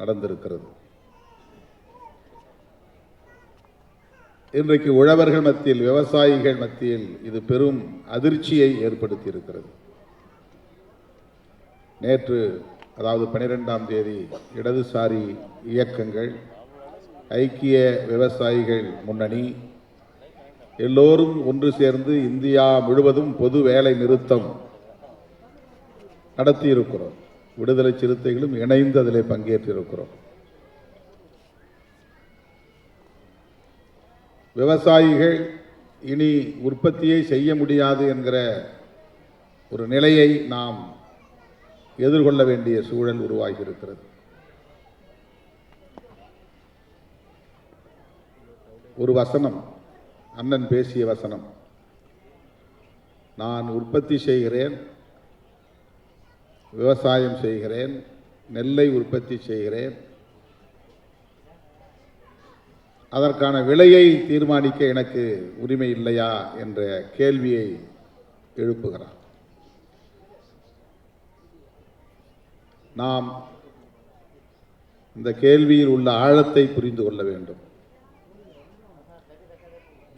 நடந்திருக்கிறது. இன்றைக்கு உழவர்கள் மத்தியில், விவசாயிகள் மத்தியில் இது பெரும் அதிர்ச்சியை ஏற்படுத்தி இருக்கிறது. நேற்று, அதாவது 12ஆம் தேதி, இடதுசாரி இயக்கங்கள், ஐக்கிய விவசாயிகள் முன்னணி எல்லோரும் ஒன்று சேர்ந்து இந்தியா முழுவதும் பொது வேலை நிறுத்தம் நடத்தியிருக்கிறோம். விடுதலை சிறுத்தைகளும் இணைந்து அதில் பங்கேற்றிருக்கிறோம். விவசாயிகள் இனி உற்பத்தியை செய்ய முடியாது என்கிற ஒரு நிலையை நாம் எதிர்கொள்ள வேண்டிய சூழல் உருவாகி இருக்கிறது. ஒரு வசனம், அண்ணன் பேசிய வசனம், நான் உற்பத்தி செய்கிறேன், விவசாயம் செய்கிறேன், நெல்லை உற்பத்தி செய்கிறேன், அதற்கான விலையை தீர்மானிக்க எனக்கு உரிமை இல்லையா என்ற கேள்வியை எழுப்புகிறார். நாம் இந்த கேள்வியில் உள்ள ஆழத்தை புரிந்து கொள்ள வேண்டும்.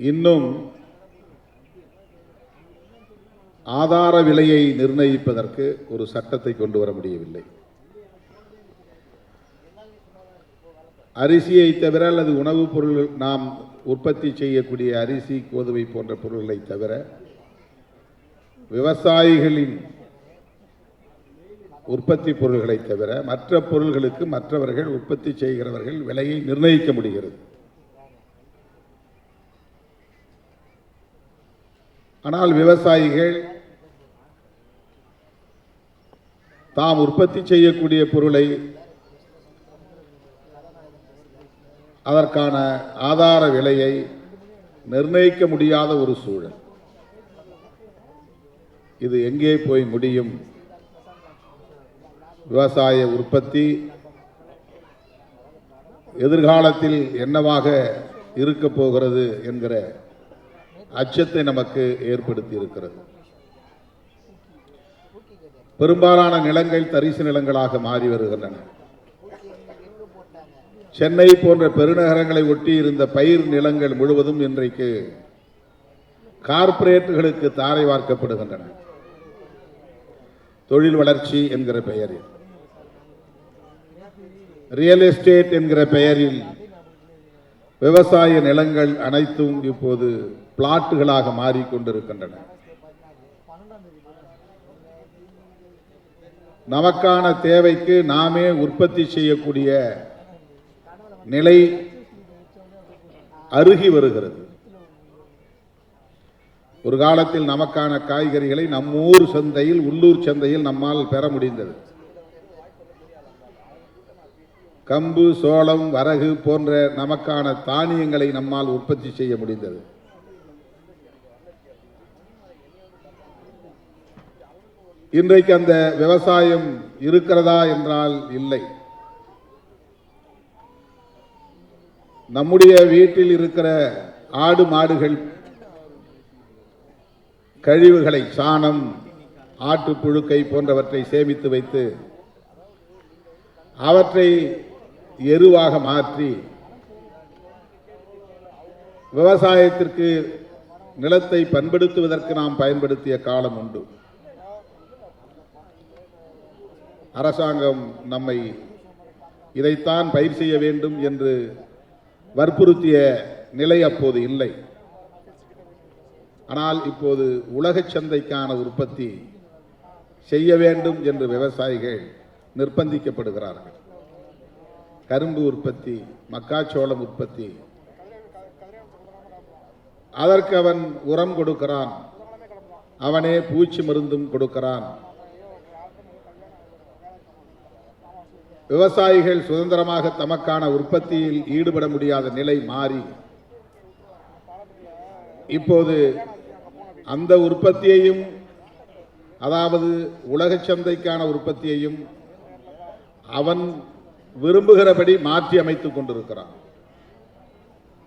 இன்னும் ஆதார விலையை நிர்ணயிப்பதற்கு ஒரு சட்டத்தை கொண்டு வர முடியவில்லை. அரிசியை தவிர அல்லது உணவுப் பொருள், நாம் உற்பத்தி செய்யக்கூடிய அரிசி, கோதுமை போன்ற பொருள்களை தவிர விவசாயிகளின் உற்பத்தி பொருள்களை தவிர மற்ற பொருள்களுக்கு மற்றவர்கள் உற்பத்தி செய்கிறவர்கள் விலையை நிர்ணயிக்க முடிகிறது. ஆனால் விவசாயிகள் தாம் உற்பத்தி செய்யக்கூடிய பொருளை அதற்கான ஆதார விலையை நிர்ணயிக்க முடியாத ஒரு சூழல். இது எங்கே போய் முடியும்? விவசாய உற்பத்தி எதிர்காலத்தில் என்னவாக இருக்க போகிறது என்கிற அச்சத்தை நமக்கு ஏற்படுத்தி இருக்கிறது. பெரும்பாலான நிலங்கள் தரிசு நிலங்களாக மாறி வருகின்றன. சென்னை போன்ற பெருநகரங்களை ஒட்டி இருந்த பயிர் நிலங்கள் முழுவதும் இன்றைக்கு கார்ப்பரேட்டுகளுக்கு தாரை வார்க்கப்படுகின்றன. தொழில் வளர்ச்சி என்கிற பெயரில், ரியல் எஸ்டேட் என்கிற பெயரில் விவசாய நிலங்கள் அனைத்தும் இப்போது பிளாட்டுகளாக மாறிக்கொண்டிருக்கின்றன. நமக்கான தேவைக்கு நாமே உற்பத்தி செய்யக்கூடிய நிலை அருகி வருகிறது. ஒரு காலத்தில் நமக்கான காய்கறிகளை நம்மூர் சந்தையில், உள்ளூர் சந்தையில் நம்மால் பெற முடிந்தது. கம்பு, சோளம், வரகு போன்ற நமக்கான தானியங்களை நம்மால் உற்பத்தி செய்ய முடிந்தது. இன்றைக்கு அந்த விவசாயம் இருக்கிறதா என்றால் இல்லை. நம்முடைய வீட்டில் இருக்கிற ஆடு மாடுகள் கழிவுகளை, சாணம், ஆட்டு புழுக்கை போன்றவற்றை சேமித்து வைத்து அவற்றை எருவாக மாற்றி விவசாயத்திற்கு நிலத்தை பண்படுத்துவதற்கு நாம் பயன்படுத்திய காலம் உண்டு. அரசாங்கம் நம்மை இதைத்தான் பயிர் செய்ய வேண்டும் என்று வற்புறுத்திய நிலை அப்போது இல்லை. ஆனால் இப்போது உலக சந்தைக்கான உற்பத்தி செய்ய வேண்டும் என்று விவசாயிகள் நிர்பந்திக்கப்படுகிறார்கள். கரும்பு உற்பத்தி, மக்காச்சோளம் உற்பத்தி, அதற்கு அவன் உரம் கொடுக்கிறான், அவனே பூச்சி மருந்தும் கொடுக்கிறான். விவசாயிகள் சுதந்திரமாக தமக்கான உற்பத்தியில் ஈடுபட முடியாத நிலை மாறி இப்போது அந்த உற்பத்தியையும், அதாவது உலக சந்தைக்கான உற்பத்தியையும் அவன் விரும்புகிறபடி மாற்றி அமைத்துக் கொண்டிருக்கிறான்.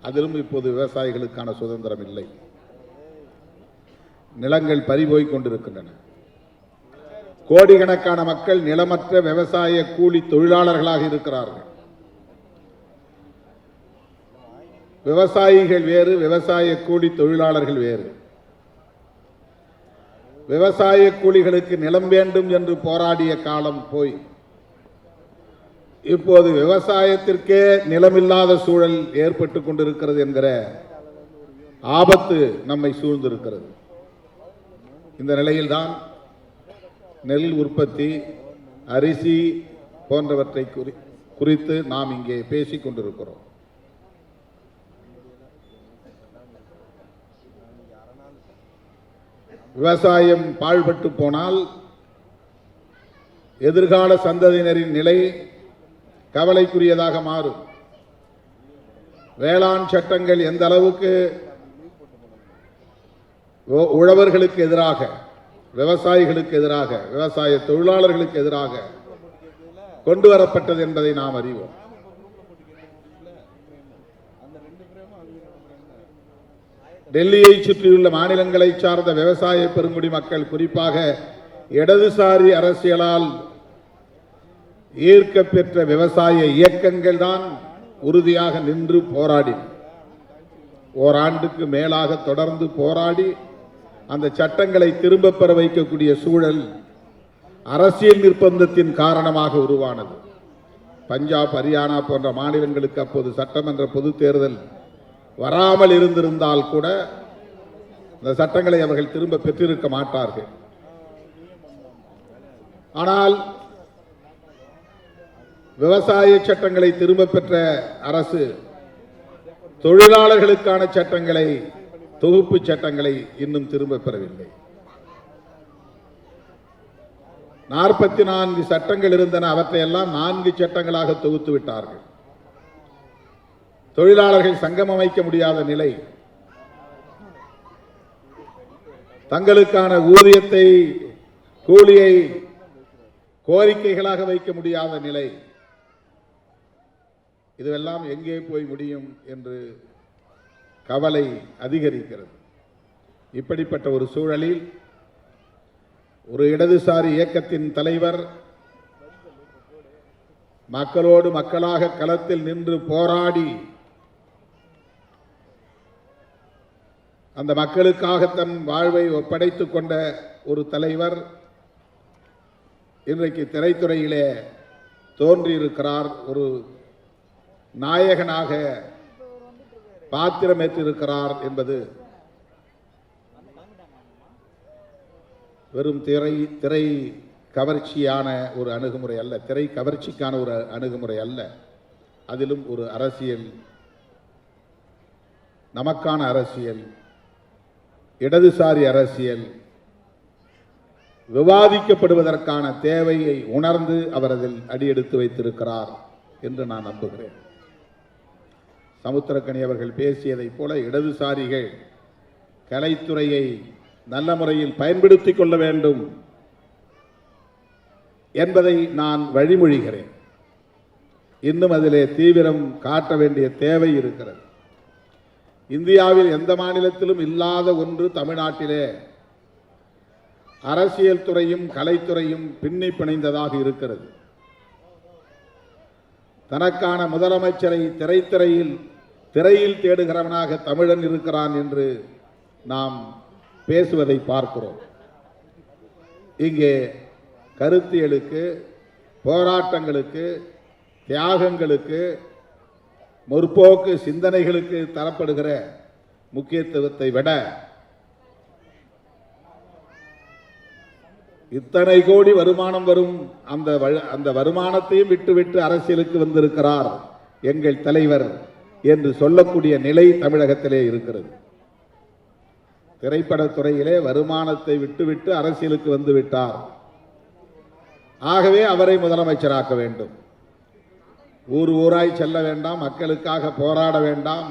அதிலும் இப்போது விவசாயிகளுக்கான சுதந்திரம் இல்லை. நிலங்கள் பறிபோய் கொண்டிருக்கின்றன. கோடிக்கணக்கான மக்கள் நிலமற்ற விவசாய கூலி தொழிலாளர்களாக இருக்கிறார்கள். விவசாயிகள் வேறு, விவசாய கூலி தொழிலாளர்கள் வேறு. விவசாய கூலிகளுக்கு நிலம் வேண்டும் என்று போராடிய காலம் போய் இப்போது விவசாயத்திற்கே நிலமில்லாத சூழல் ஏற்பட்டு கொண்டிருக்கிறது என்கிற ஆபத்து நம்மை சூழ்ந்திருக்கிறது. இந்த நிலையில்தான் நெல் உற்பத்தி, அரிசி போன்றவற்றை குறித்து நாம் இங்கே பேசிக் கொண்டிருக்கிறோம். விவசாயம் பாழ்பட்டு போனால் எதிர்கால சந்ததியினரின் நிலை கவலைக்குரியதாக மாறும். வேளாண் சட்டங்கள் எந்த அளவுக்கு உழவர்களுக்கு எதிராக, விவசாயிகளுக்கு எதிராக, விவசாய தொழிலாளர்களுக்கு எதிராக கொண்டு வரப்பட்டது என்பதை நாம் அறிவோம். டெல்லியை சுற்றியுள்ள மாநிலங்களை சார்ந்த விவசாய பெருங்குடி மக்கள், குறிப்பாக இடதுசாரி அரசியலால் ஈர்க்க பெற்ற விவசாய இயக்கங்கள் தான் உறுதியாக நின்று போராடி, ஓராண்டுக்கு மேலாக தொடர்ந்து போராடி அந்த சட்டங்களை திரும்ப பெற வைக்கக்கூடிய சூழல் அரசியல் நிர்பந்தத்தின் காரணமாக உருவானது. பஞ்சாப், ஹரியானா போன்ற மாநிலங்களுக்கு அப்போது சட்டமன்ற பொது தேர்தல் வராமல் இருந்திருந்தால் கூட இந்த சட்டங்களை அவர்கள் திரும்ப பெற்றிருக்க மாட்டார்கள். ஆனால் விவசாய சட்டங்களை திரும்ப பெற்ற அரசு தொழிலாளர்களுக்கான சட்டங்களை, தொகுப்பு சட்டங்களை இன்னும் திரும்ப பெறவில்லை. 44 சட்டங்கள் இருந்தன, அவற்றையெல்லாம் 4 சட்டங்களாக தொகுத்து விட்டார்கள். தொழிலாளர்கள் சங்கம் அமைக்க முடியாத நிலை, தங்களுக்கான ஊதியத்தை, கூலியை கோரிக்கைகளாக வைக்க முடியாத நிலை, இதுவெல்லாம் எங்கே போய் முடியும் என்று கவலை அதிகரிக்கிறது. இப்படிப்பட்ட ஒரு சூழலில் ஒரு இடதுசாரி இயக்கத்தின் தலைவர் மக்களோடு மக்களாக களத்தில் நின்று போராடி அந்த மக்களுக்காக தன் வாழ்வை ஒப்படைத்துக் கொண்ட ஒரு தலைவர் இன்றைக்கு திரைத்துறையிலே தோன்றியிருக்கிறார். ஒரு நாயகனாக பாத்திரமேற்றிருக்கிறார் என்பது வெறும் திரை கவர்ச்சியான ஒரு அணுகுமுறை அல்ல, திரை கவர்ச்சிக்கான ஒரு அணுகுமுறை அல்ல. அதிலும் ஒரு அரசியல், நமக்கான அரசியல், இடதுசாரி அரசியல் விவாதிக்கப்படுவதற்கான தேவையை உணர்ந்து அவர் அதில் அடியெடுத்து வைத்திருக்கிறார் என்று நான் நம்புகிறேன். சமுத்திரக்கனி அவர்கள் பேசியதைப் போல இடதுசாரிகள் கலைத்துறையை நல்ல முறையில் பயன்படுத்திக் கொள்ள வேண்டும் என்பதை நான் வழிமொழிகிறேன். இன்னும் அதிலே தீவிரம் காட்ட வேண்டிய தேவை இருக்கிறது. இந்தியாவில் எந்த மாநிலத்திலும் இல்லாத ஒன்று தமிழ்நாட்டிலே அரசியல் துறையும் கலைத்துறையும் பின்னி பிணைந்ததாக இருக்கிறது. தனக்கான முதலமைச்சரை திரையில் தேடுகிறவனாக தமிழன் இருக்கிறான் என்று நாம் பேசுவதை பார்க்கிறோம். இங்கே கருத்தியலுக்கு, போராட்டங்களுக்கு, தியாகங்களுக்கு, முற்போக்கு சிந்தனைகளுக்கு தரப்படுகிற முக்கியத்துவத்தை விட இத்தனை கோடி வருமானம் வரும் அந்த வருமானத்தையும் விட்டுவிட்டு அரசியலுக்கு வந்திருக்கிறார் எங்கள் தலைவர் என்று சொல்லக்கூடிய நிலை தமிழகத்திலே இருக்கிறது. திரைப்படத்துறையிலே வருமானத்தை விட்டுவிட்டு அரசியலுக்கு வந்து விட்டார். ஆகவே அவரை முதலமைச்சராக்க வேண்டும். ஊர் ஊராய் செல்ல வேண்டாம், மக்களுக்காக போராட வேண்டாம்,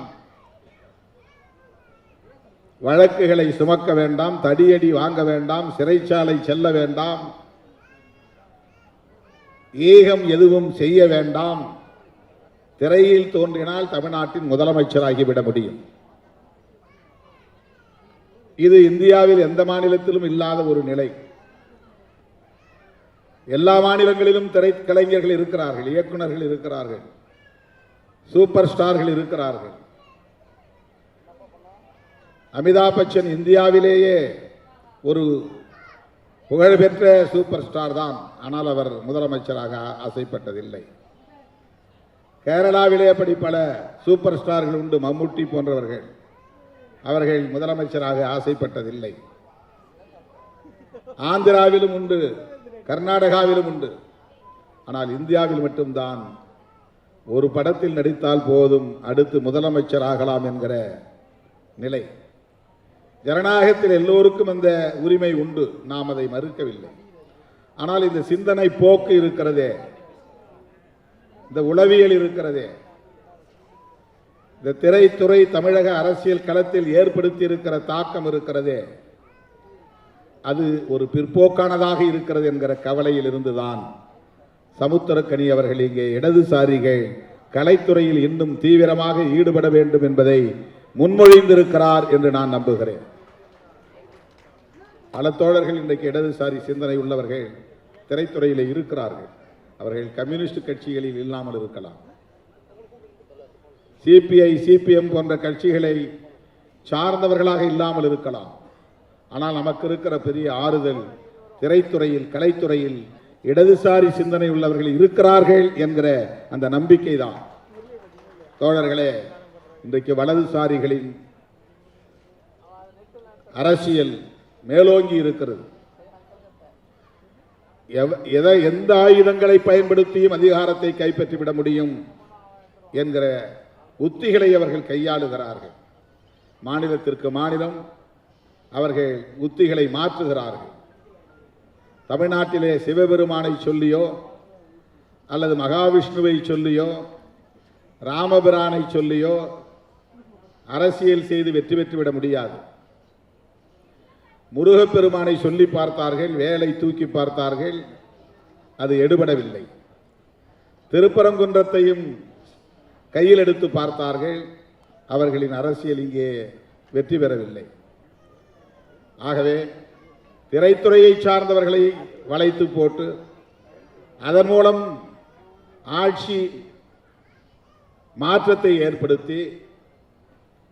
வழக்குகளை சுமக்க வேண்டாம், தடியடி வாங்க வேண்டாம், சிறைச்சாலை செல்ல வேண்டாம், ஏகம் எதுவும் செய்ய வேண்டாம். திரையில் தோன்றினால் தமிழ்நாட்டின் முதலமைச்சராகிவிட முடியும். இது இந்தியாவில் எந்த மாநிலத்திலும் இல்லாத ஒரு நிலை. எல்லா மாநிலங்களிலும் திரைக்கலைஞர்கள் இருக்கிறார்கள், இயக்குநர்கள் இருக்கிறார்கள், சூப்பர் ஸ்டார்கள் இருக்கிறார்கள். அமிதாப் பச்சன் இந்தியாவிலேயே ஒரு புகழ்பெற்ற சூப்பர் ஸ்டார் தான். ஆனால் அவர் முதலமைச்சராக ஆசைப்பட்டதில்லை. கேரளாவிலே அப்படி பல சூப்பர் ஸ்டார்கள் உண்டு, மம்முட்டி போன்றவர்கள். அவர்கள் முதலமைச்சராக ஆசைப்பட்டதில்லை. ஆந்திராவிலும் உண்டு, கர்நாடகாவிலும் உண்டு. ஆனால் இந்தியாவில் மட்டும்தான் ஒரு படத்தில் நடித்தால் போதும் அடுத்து முதலமைச்சராகலாம் என்கிற நிலை. ஜனநாயகத்தில் எல்லோருக்கும் அந்த உரிமை உண்டு, நாம் அதை மறுக்கவில்லை. ஆனால் இந்த சிந்தனை போக்கு இருக்கிறதே, இந்த உளவியல் இருக்கிறதே, இந்த திரைத்துறை தமிழக அரசியல் களத்தில் ஏற்படுத்தி இருக்கிற தாக்கம் இருக்கிறதே, அது ஒரு பிற்போக்கானதாக இருக்கிறது என்கிற கவலையில் இருந்துதான் சமுத்திரக்கனி அவர்கள் இங்கே இடதுசாரிகள் கலைத்துறையில் இன்னும் தீவிரமாக ஈடுபட வேண்டும் என்பதை முன்மொழிந்திருக்கிறார் என்று நான் நம்புகிறேன். பல தோழர்கள் இன்றைக்கு இடதுசாரி சிந்தனை உள்ளவர்கள் திரைத்துறையில் இருக்கிறார்கள். அவர்கள் கம்யூனிஸ்ட் கட்சிகளில் இல்லாமல் இருக்கலாம், சிபிஐ சிபிஎம் போன்ற கட்சிகளை சார்ந்தவர்களாக இல்லாமல் இருக்கலாம். ஆனால் நமக்கு இருக்கிற பெரிய ஆறுதல் திரைத்துறையில் கலைத்துறையில் இடதுசாரி சிந்தனை உள்ளவர்கள் இருக்கிறார்கள் என்கிற அந்த நம்பிக்கை தான். தோழர்களே, இன்றைக்கு வலதுசாரிகளின் அரசியல் மேலோங்கி இருக்கிறது. எந்த ஆயுதங்களை பயன்படுத்தியும் அதிகாரத்தை கைப்பற்றிவிட முடியும் என்கிற உத்திகளை அவர்கள் கையாளுகிறார்கள். மாநிலத்திற்கு மாநிலம் அவர்கள் உத்திகளை மாற்றுகிறார்கள். தமிழ்நாட்டிலே சிவபெருமானை சொல்லியோ அல்லது மகாவிஷ்ணுவை சொல்லியோ ராமபிரானை சொல்லியோ அரசியல் செய்து வெற்றி பெற்றுவிட முடியாது. முருகப்பெருமானை சொல்லி பார்த்தார்கள், வேலை தூக்கி பார்த்தார்கள், அது எடுபடவில்லை. திருப்பரங்குன்றத்தையும் கையில் எடுத்து பார்த்தார்கள், அவர்களின் அரசியல் இங்கே வெற்றி பெறவில்லை. ஆகவே திரைத்துறையை சார்ந்தவர்களை வளைத்து போட்டு அதன் மூலம் ஆட்சி மாற்றத்தை ஏற்படுத்தி,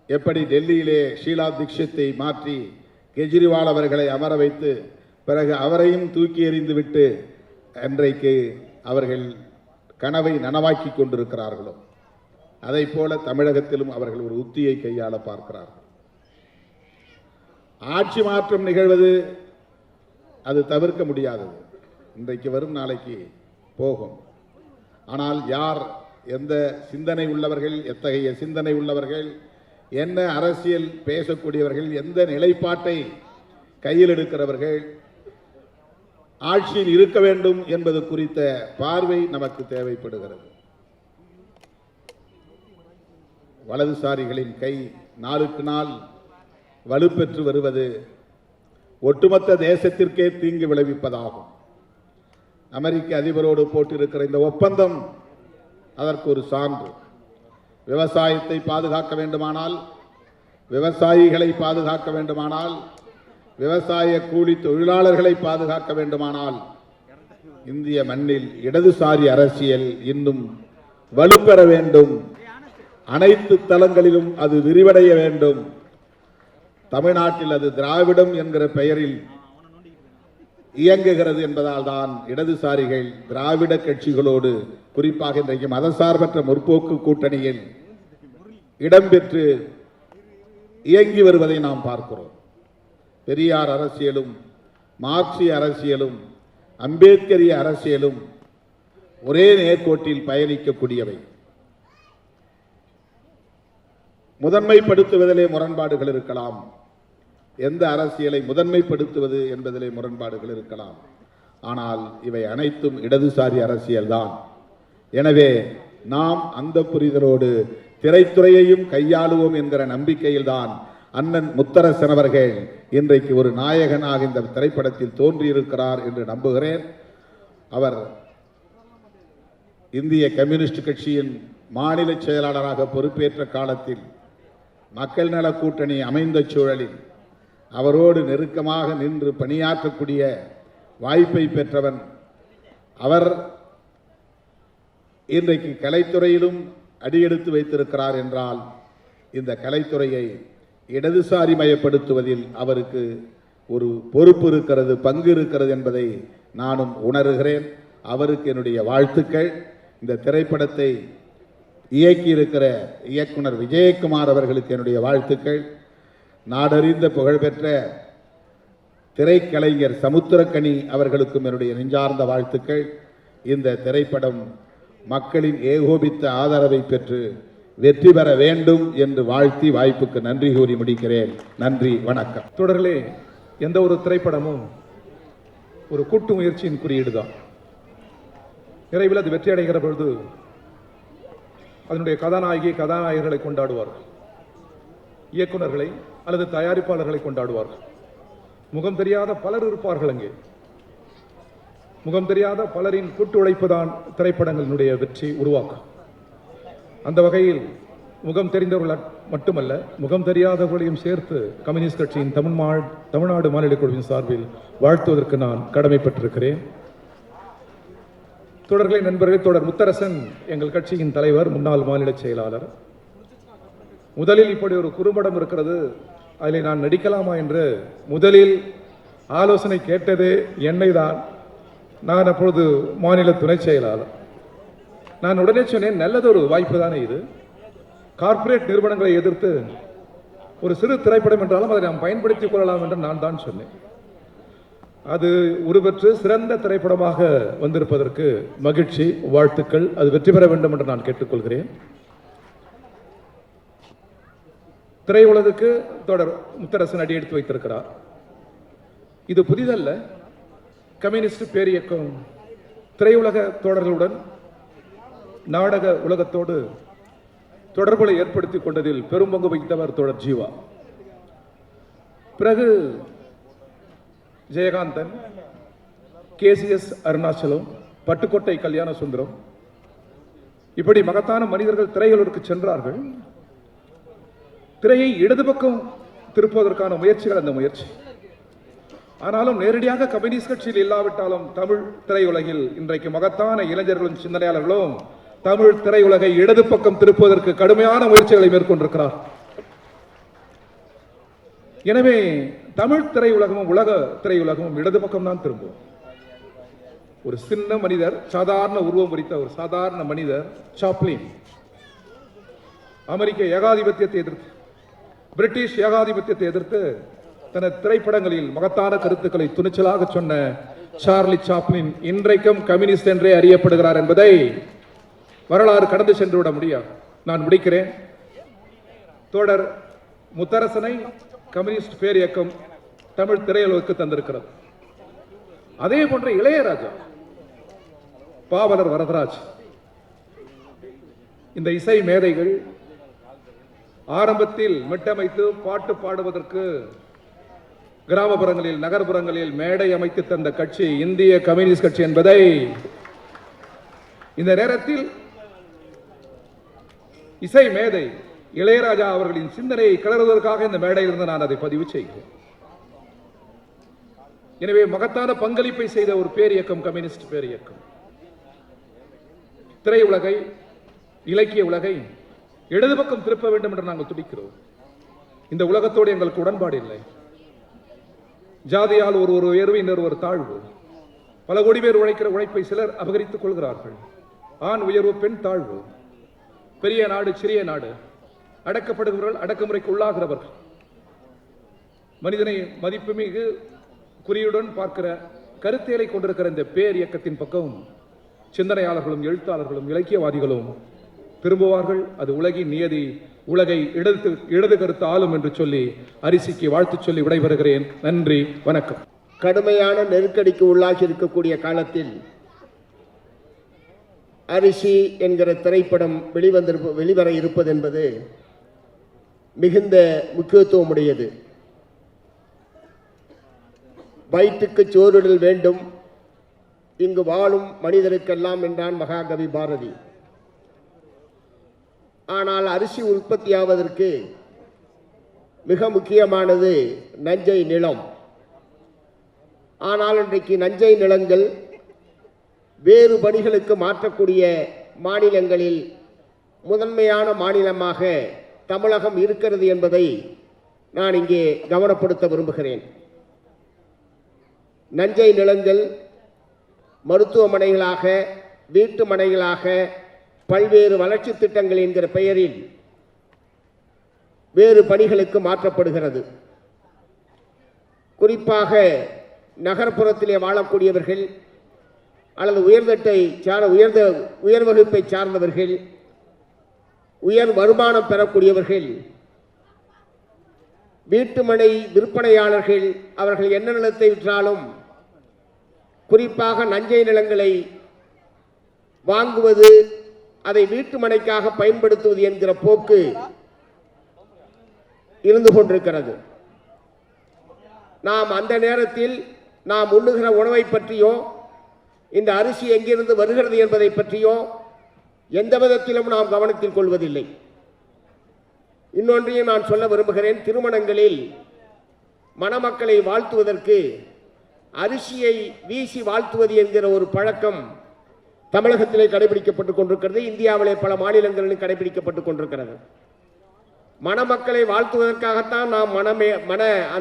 எப்படி டெல்லியிலே ஷீலா தீட்சித்தை மாற்றி கெஜ்ரிவால் அவர்களை அமர வைத்து பிறகு அவரையும் தூக்கி எறிந்து விட்டு இன்றைக்கு அவர்கள் கனவை நனவாக்கி கொண்டிருக்கிறார்களோ அதை போல தமிழகத்திலும் அவர்கள் ஒரு உத்தியை கையாள பார்க்கிறார்கள். ஆட்சி மாற்றம் நிகழ்வது அது தவிர்க்க முடியாதது. இன்றைக்கு வரும், நாளைக்கு போகும். ஆனால் யார், எந்த சிந்தனை உள்ளவர்கள், எத்தகைய சிந்தனை உள்ளவர்கள், என்ன அரசியல் பேசக்கூடியவர்கள், எந்த நிலைப்பாட்டை கையில் எடுக்கிறவர்கள் ஆட்சியில் இருக்க வேண்டும் என்பது குறித்த பார்வை நமக்கு தேவைப்படுகிறது. வலதுசாரிகளின் கை நாளுக்கு நாள் வலுப்பெற்று வருவது ஒட்டுமொத்த தேசத்திற்கே தீங்கு விளைவிப்பதாகும். அமெரிக்க அதிபரோடு போட்டிருக்கிற இந்த ஒப்பந்தம் அதற்கு ஒரு சான்று. விவசாயத்தை பாதுகாக்க வேண்டுமானால், விவசாயிகளை பாதுகாக்க வேண்டுமானால், விவசாய கூலி தொழிலாளர்களை பாதுகாக்க வேண்டுமானால் இந்திய மண்ணில் இடதுசாரி அரசியல் இன்னும் வலுப்பெற வேண்டும். அனைத்து தளங்களிலும் அது விரிவடைய வேண்டும். தமிழ்நாட்டில் அது திராவிடம் என்கிற பெயரில் இயங்குகிறது என்பதால் தான் இடதுசாரிகள் திராவிட கட்சிகளோடு, குறிப்பாக இன்றைக்கு மதசார்பற்ற முற்போக்கு கூட்டணியில் இடம்பெற்று இயங்கி வருவதை நாம் பார்க்கிறோம். பெரியார் அரசியலும் மார்க்சிய அரசியலும் அம்பேத்கரிய அரசியலும் ஒரே நேர்கோட்டில் பயணிக்கக்கூடியவை. முதன்மைப்படுத்துவதிலே முரண்பாடுகள் இருக்கலாம், எந்த அரசியலை முதன்மைப்படுத்துவது என்பதிலே முரண்பாடுகள் இருக்கலாம். ஆனால் இவை அனைத்தும் இடதுசாரி அரசியல்தான். எனவே நாம் அந்த புரிதலோடு திரைத்துறையையும் கையாளுவோம் என்கிற நம்பிக்கையில்தான் அண்ணன் முத்தரசன் அவர்கள் இன்றைக்கு ஒரு நாயகனாக இந்த திரைப்படத்தில் தோன்றியிருக்கிறார் என்று நம்புகிறேன். அவர் இந்திய கம்யூனிஸ்ட் கட்சியின் மாநில செயலாளராக பொறுப்பேற்ற காலத்தில் மக்கள் நல கூட்டணி அமைந்த சூழலில் அவரோடு நெருக்கமாக நின்று பணியாற்றக்கூடிய வாய்ப்பை பெற்றவன் அவர். இன்றைக்கு கலைத்துறையிலும் அடியெடுத்து வைத்திருக்கிறார் என்றால் இந்த கலைத்துறையை இடதுசாரி மயப்படுத்துவதில் அவருக்கு ஒரு பொறுப்பு இருக்கிறது, பங்கு இருக்கிறது என்பதை நானும் உணர்கிறேன். அவருக்கு என்னுடைய வாழ்த்துக்கள். இந்த திரைப்படத்தை இயக்கியிருக்கிற இயக்குனர் விஜயகுமார் அவர்களுக்கு என்னுடைய வாழ்த்துக்கள். நாடறிந்த புகழ்பெற்ற திரைக்கலைஞர் சமுத்திரக்கனி அவர்களுக்கும் என்னுடைய நெஞ்சார்ந்த வாழ்த்துக்கள். இந்த திரைப்படம் மக்களின் ஏகோபித்த ஆதரவை பெற்று வெற்றி பெற வேண்டும் என்று வாழ்த்தி வாய்ப்புக்கு நன்றி கூறி முடிக்கிறேன். நன்றி, வணக்கம். தொடர்களே, எந்த ஒரு திரைப்படமும் ஒரு கூட்டு முயற்சியின் குறியீடு தான். நிறைவில் அது வெற்றி அடைகிற பொழுது அதனுடைய கதாநாயகர்களை கொண்டாடுவார்கள், இயக்குநர்களை அல்லது தயாரிப்பாளர்களை கொண்டாடுவார்கள். முகம் தெரியாத பலர் இருப்பார்கள் அங்கே. முகம் தெரியாத பலரின் கூட்டு உழைப்பு தான் திரைப்படங்களினுடைய வெற்றி உருவாக்கும். அந்த வகையில் முகம் தெரிந்தவர்கள் மட்டுமல்ல, முகம் தெரியாதவர்களையும் சேர்த்து கம்யூனிஸ்ட் கட்சியின் தமிழ்நாடு மாநில குழுவின் சார்பில் வாழ்த்துவதற்கு நான் கடமைப்பட்டிருக்கிறேன். தொடர்களே, நண்பர்களே, தொடர் முத்தரசன் எங்கள் கட்சியின் தலைவர், முன்னாள் மாநில செயலாளர். முதலில் இப்படி ஒரு குறும்படம் இருக்கிறது, அதில் நான் நடிக்கலாமா என்று முதலில் ஆலோசனை கேட்டதே என்னை தான். நான் அப்பொழுது மாநில துணை செயலாளர். நான் உடனே சொன்னேன், நல்லதொரு வாய்ப்பு தானே இது. கார்ப்பரேட் நிறுவனங்களை எதிர்த்து ஒரு சிறு திரைப்படம் என்றாலும் அதை நாம் பயன்படுத்திக் கொள்ளலாம் என்று நான் தான் சொன்னேன். அது உருவெற்று சிறந்த திரைப்படமாக வந்திருப்பதற்கு மகிழ்ச்சி, வாழ்த்துக்கள். அது வெற்றி பெற வேண்டும் என்று நான் கேட்டுக்கொள்கிறேன். திரையுலகுக்கு தொடர் முத்தரசன் அடி எடுத்து வைத்திருக்கிறார். இது புதிதல்ல. கம்யூனிஸ்ட் பேரியக்கம் திரையுலக தோழர்களுடன் நாடக உலகத்தோடு தொடர்புகளை ஏற்படுத்திக் கொண்டதில் பெரும் பங்கு வகித்தவர் தோழர் ஜீவா. பிறகு ஜெயகாந்தன், KCS அருணாச்சலம், பட்டுக்கோட்டை கல்யாண சுந்தரம், இப்படி மகத்தான மனிதர்கள் திரையுலகிற்கு சென்றார்கள். திரையை இடது பக்கம் திருப்புவதற்கான முயற்சிகள் அந்த முயற்சி. ஆனாலும் நேரடியாக கம்யூனிஸ்ட் கட்சியில் இல்லாவிட்டாலும் தமிழ் திரையுலகில் இன்றைக்கு மகத்தான இளைஞர்களும் சிந்தனையாளர்களும் தமிழ் திரையுலகை இடது பக்கம் திருப்புவதற்கு கடுமையான முயற்சிகளை மேற்கொண்டிருக்கிறார். எனவே தமிழ் திரையுலகமும் உலக திரையுலகமும் இடது பக்கம் தான் திரும்பும். ஒரு சின்ன மனிதர், சாதாரண உருவம் குறித்த ஒரு சாதாரண மனிதர் சாப்ளின் அமெரிக்க ஏகாதிபத்தியத்தை எதிர்த்து, பிரிட்டிஷ் ஏகாதிபத்தியத்தை எதிர்த்து தனது திரைப்படங்களில் மகத்தான கருத்துக்களை துணிச்சலாக சொன்ன சார்லி சாப்ளின் இன்றைக்கும் கம்யூனிஸ்ட் என்றே அறியப்படுகிறார் என்பதை வரலாறு கடந்து சென்று விட முடியாது. நான் முடிக்கிறேன். தோழர் முத்தரசனை கம்யூனிஸ்ட் பேரியக்கம் தமிழ் திரையுலகுக்கு தந்திருக்கிறது. அதே போன்ற இளையராஜா, பாவலர் வரதராஜ், இந்த இசை மேதைகள் ஆரம்பத்தில் மெட்டமைத்து பாட்டு பாடுவதற்கு கிராமப்புறங்களில் நகர்ப்புறங்களில் மேடை அமைத்து தந்த கட்சி இந்திய கம்யூனிஸ்ட் கட்சி என்பதை இந்த நேரத்தில் இசை மேதை இளையராஜா அவர்களின் சிந்தனையை கிளறுவதற்காக இந்த மேடையிலிருந்து நான் அதை பதிவு செய்கிறேன். எனவே மகத்தான பங்களிப்பை செய்த ஒரு பேரியக்கம் கம்யூனிஸ்ட் பேரியக்கம். திரையுலகை, இலக்கிய உலகை இடது பக்கம் திருப்ப வேண்டும் என்று நாங்கள் துடிக்கிறோம். இந்த உலகத்தோடு எங்களுக்கு உடன்பாடு இல்லை. ஜாதியால் ஒரு உயர்வு, இன்னொரு தாழ்வு. பல கோடி பேர் உழைக்கிற உழைப்பை சிலர் அபகரித்துக் கொள்கிறார்கள். ஆண் உயர்வு, பெண் தாழ்வு. பெரிய நாடு, சிறிய நாடு. அடக்கப்படுகிறவர்கள், அடக்குமுறைக்கு உள்ளாகிறவர்கள். மனிதனை மதிப்புமிகு குறியுடன் பார்க்கிற கருத்தியலை கொண்டிருக்கிற இந்த பேர் இயக்கத்தின் பக்கம் சிந்தனையாளர்களும் எழுத்தாளர்களும் இலக்கியவாதிகளும் திரும்புவார்கள். அது உலகின் நியதி. உலகை இடது கருத்து ஆளும் என்று சொல்லி அரிசிக்கு வாழ்த்து சொல்லி விடைபெறுகிறேன். நன்றி, வணக்கம். கடுமையான நெருக்கடிக்கு உள்ளாகி இருக்கக்கூடிய காலத்தில் அரிசி என்கிற திரைப்படம் வெளிவர இருப்பது என்பது மிகுந்த முக்கியத்துவம் உடையது. வயிற்றுக்கு சோறுடல் வேண்டும், இங்கு வாழும் மனிதருக்கெல்லாம் என்றான் மகாகவி பாரதி. ஆனால் அரிசி உற்பத்தியாவதற்கு மிக முக்கியமானது நஞ்சை நிலம். ஆனால் இன்றைக்கு நஞ்சை நிலங்கள் வேறு பணிகளுக்கு மாற்றக்கூடிய மாநிலங்களில் முதன்மையான மாநிலமாக தமிழகம் இருக்கிறது என்பதை நான் இங்கே கவனப்படுத்த விரும்புகிறேன். நஞ்சை நிலங்கள் மருத்துவமனைகளாக, வீட்டு மனைகளாக, பல்வேறு வளர்ச்சி திட்டங்கள் என்கிற பெயரில் வேறு பணிகளுக்கு மாற்றப்படுகிறது. குறிப்பாக நகர்ப்புறத்திலே வாழக்கூடியவர்கள் அல்லது உயர் வகுப்பை சார்ந்தவர்கள், உயர் வருமானம் பெறக்கூடியவர்கள், வீட்டுமனை விற்பனையாளர்கள், அவர்கள் என்ன நிலத்தை விற்றாலும் குறிப்பாக நஞ்சை நிலங்களை வாங்குவது, அதை வீட்டு மனைக்காக பயன்படுத்துவது என்கிற போக்கு இருந்து கொண்டிருக்கிறது. நாம் அந்த நேரத்தில் நாம் உண்ணுகிற உணவை பற்றியோ, இந்த அரிசி எங்கிருந்து வருகிறது என்பதை பற்றியோ எந்த விதத்திலும் நாம் கவனத்தில் கொள்வதில்லை. இன்னொன்றையும் நான் சொல்ல விரும்புகிறேன். திருமணங்களில் மணமக்களை வாழ்த்துவதற்கு அரிசியை வீசி வாழ்த்துவது என்கிற ஒரு பழக்கம் தமிழகத்திலே கடைபிடிக்கப்பட்டுக் கொண்டிருக்கிறது. இந்தியாவிலே பல மாநிலங்களிலும் கடைபிடிக்கப்பட்டுக் கொண்டிருக்கிறது. மணமக்களை வாழ்த்துவதற்காகத்தான் நாம் அந்த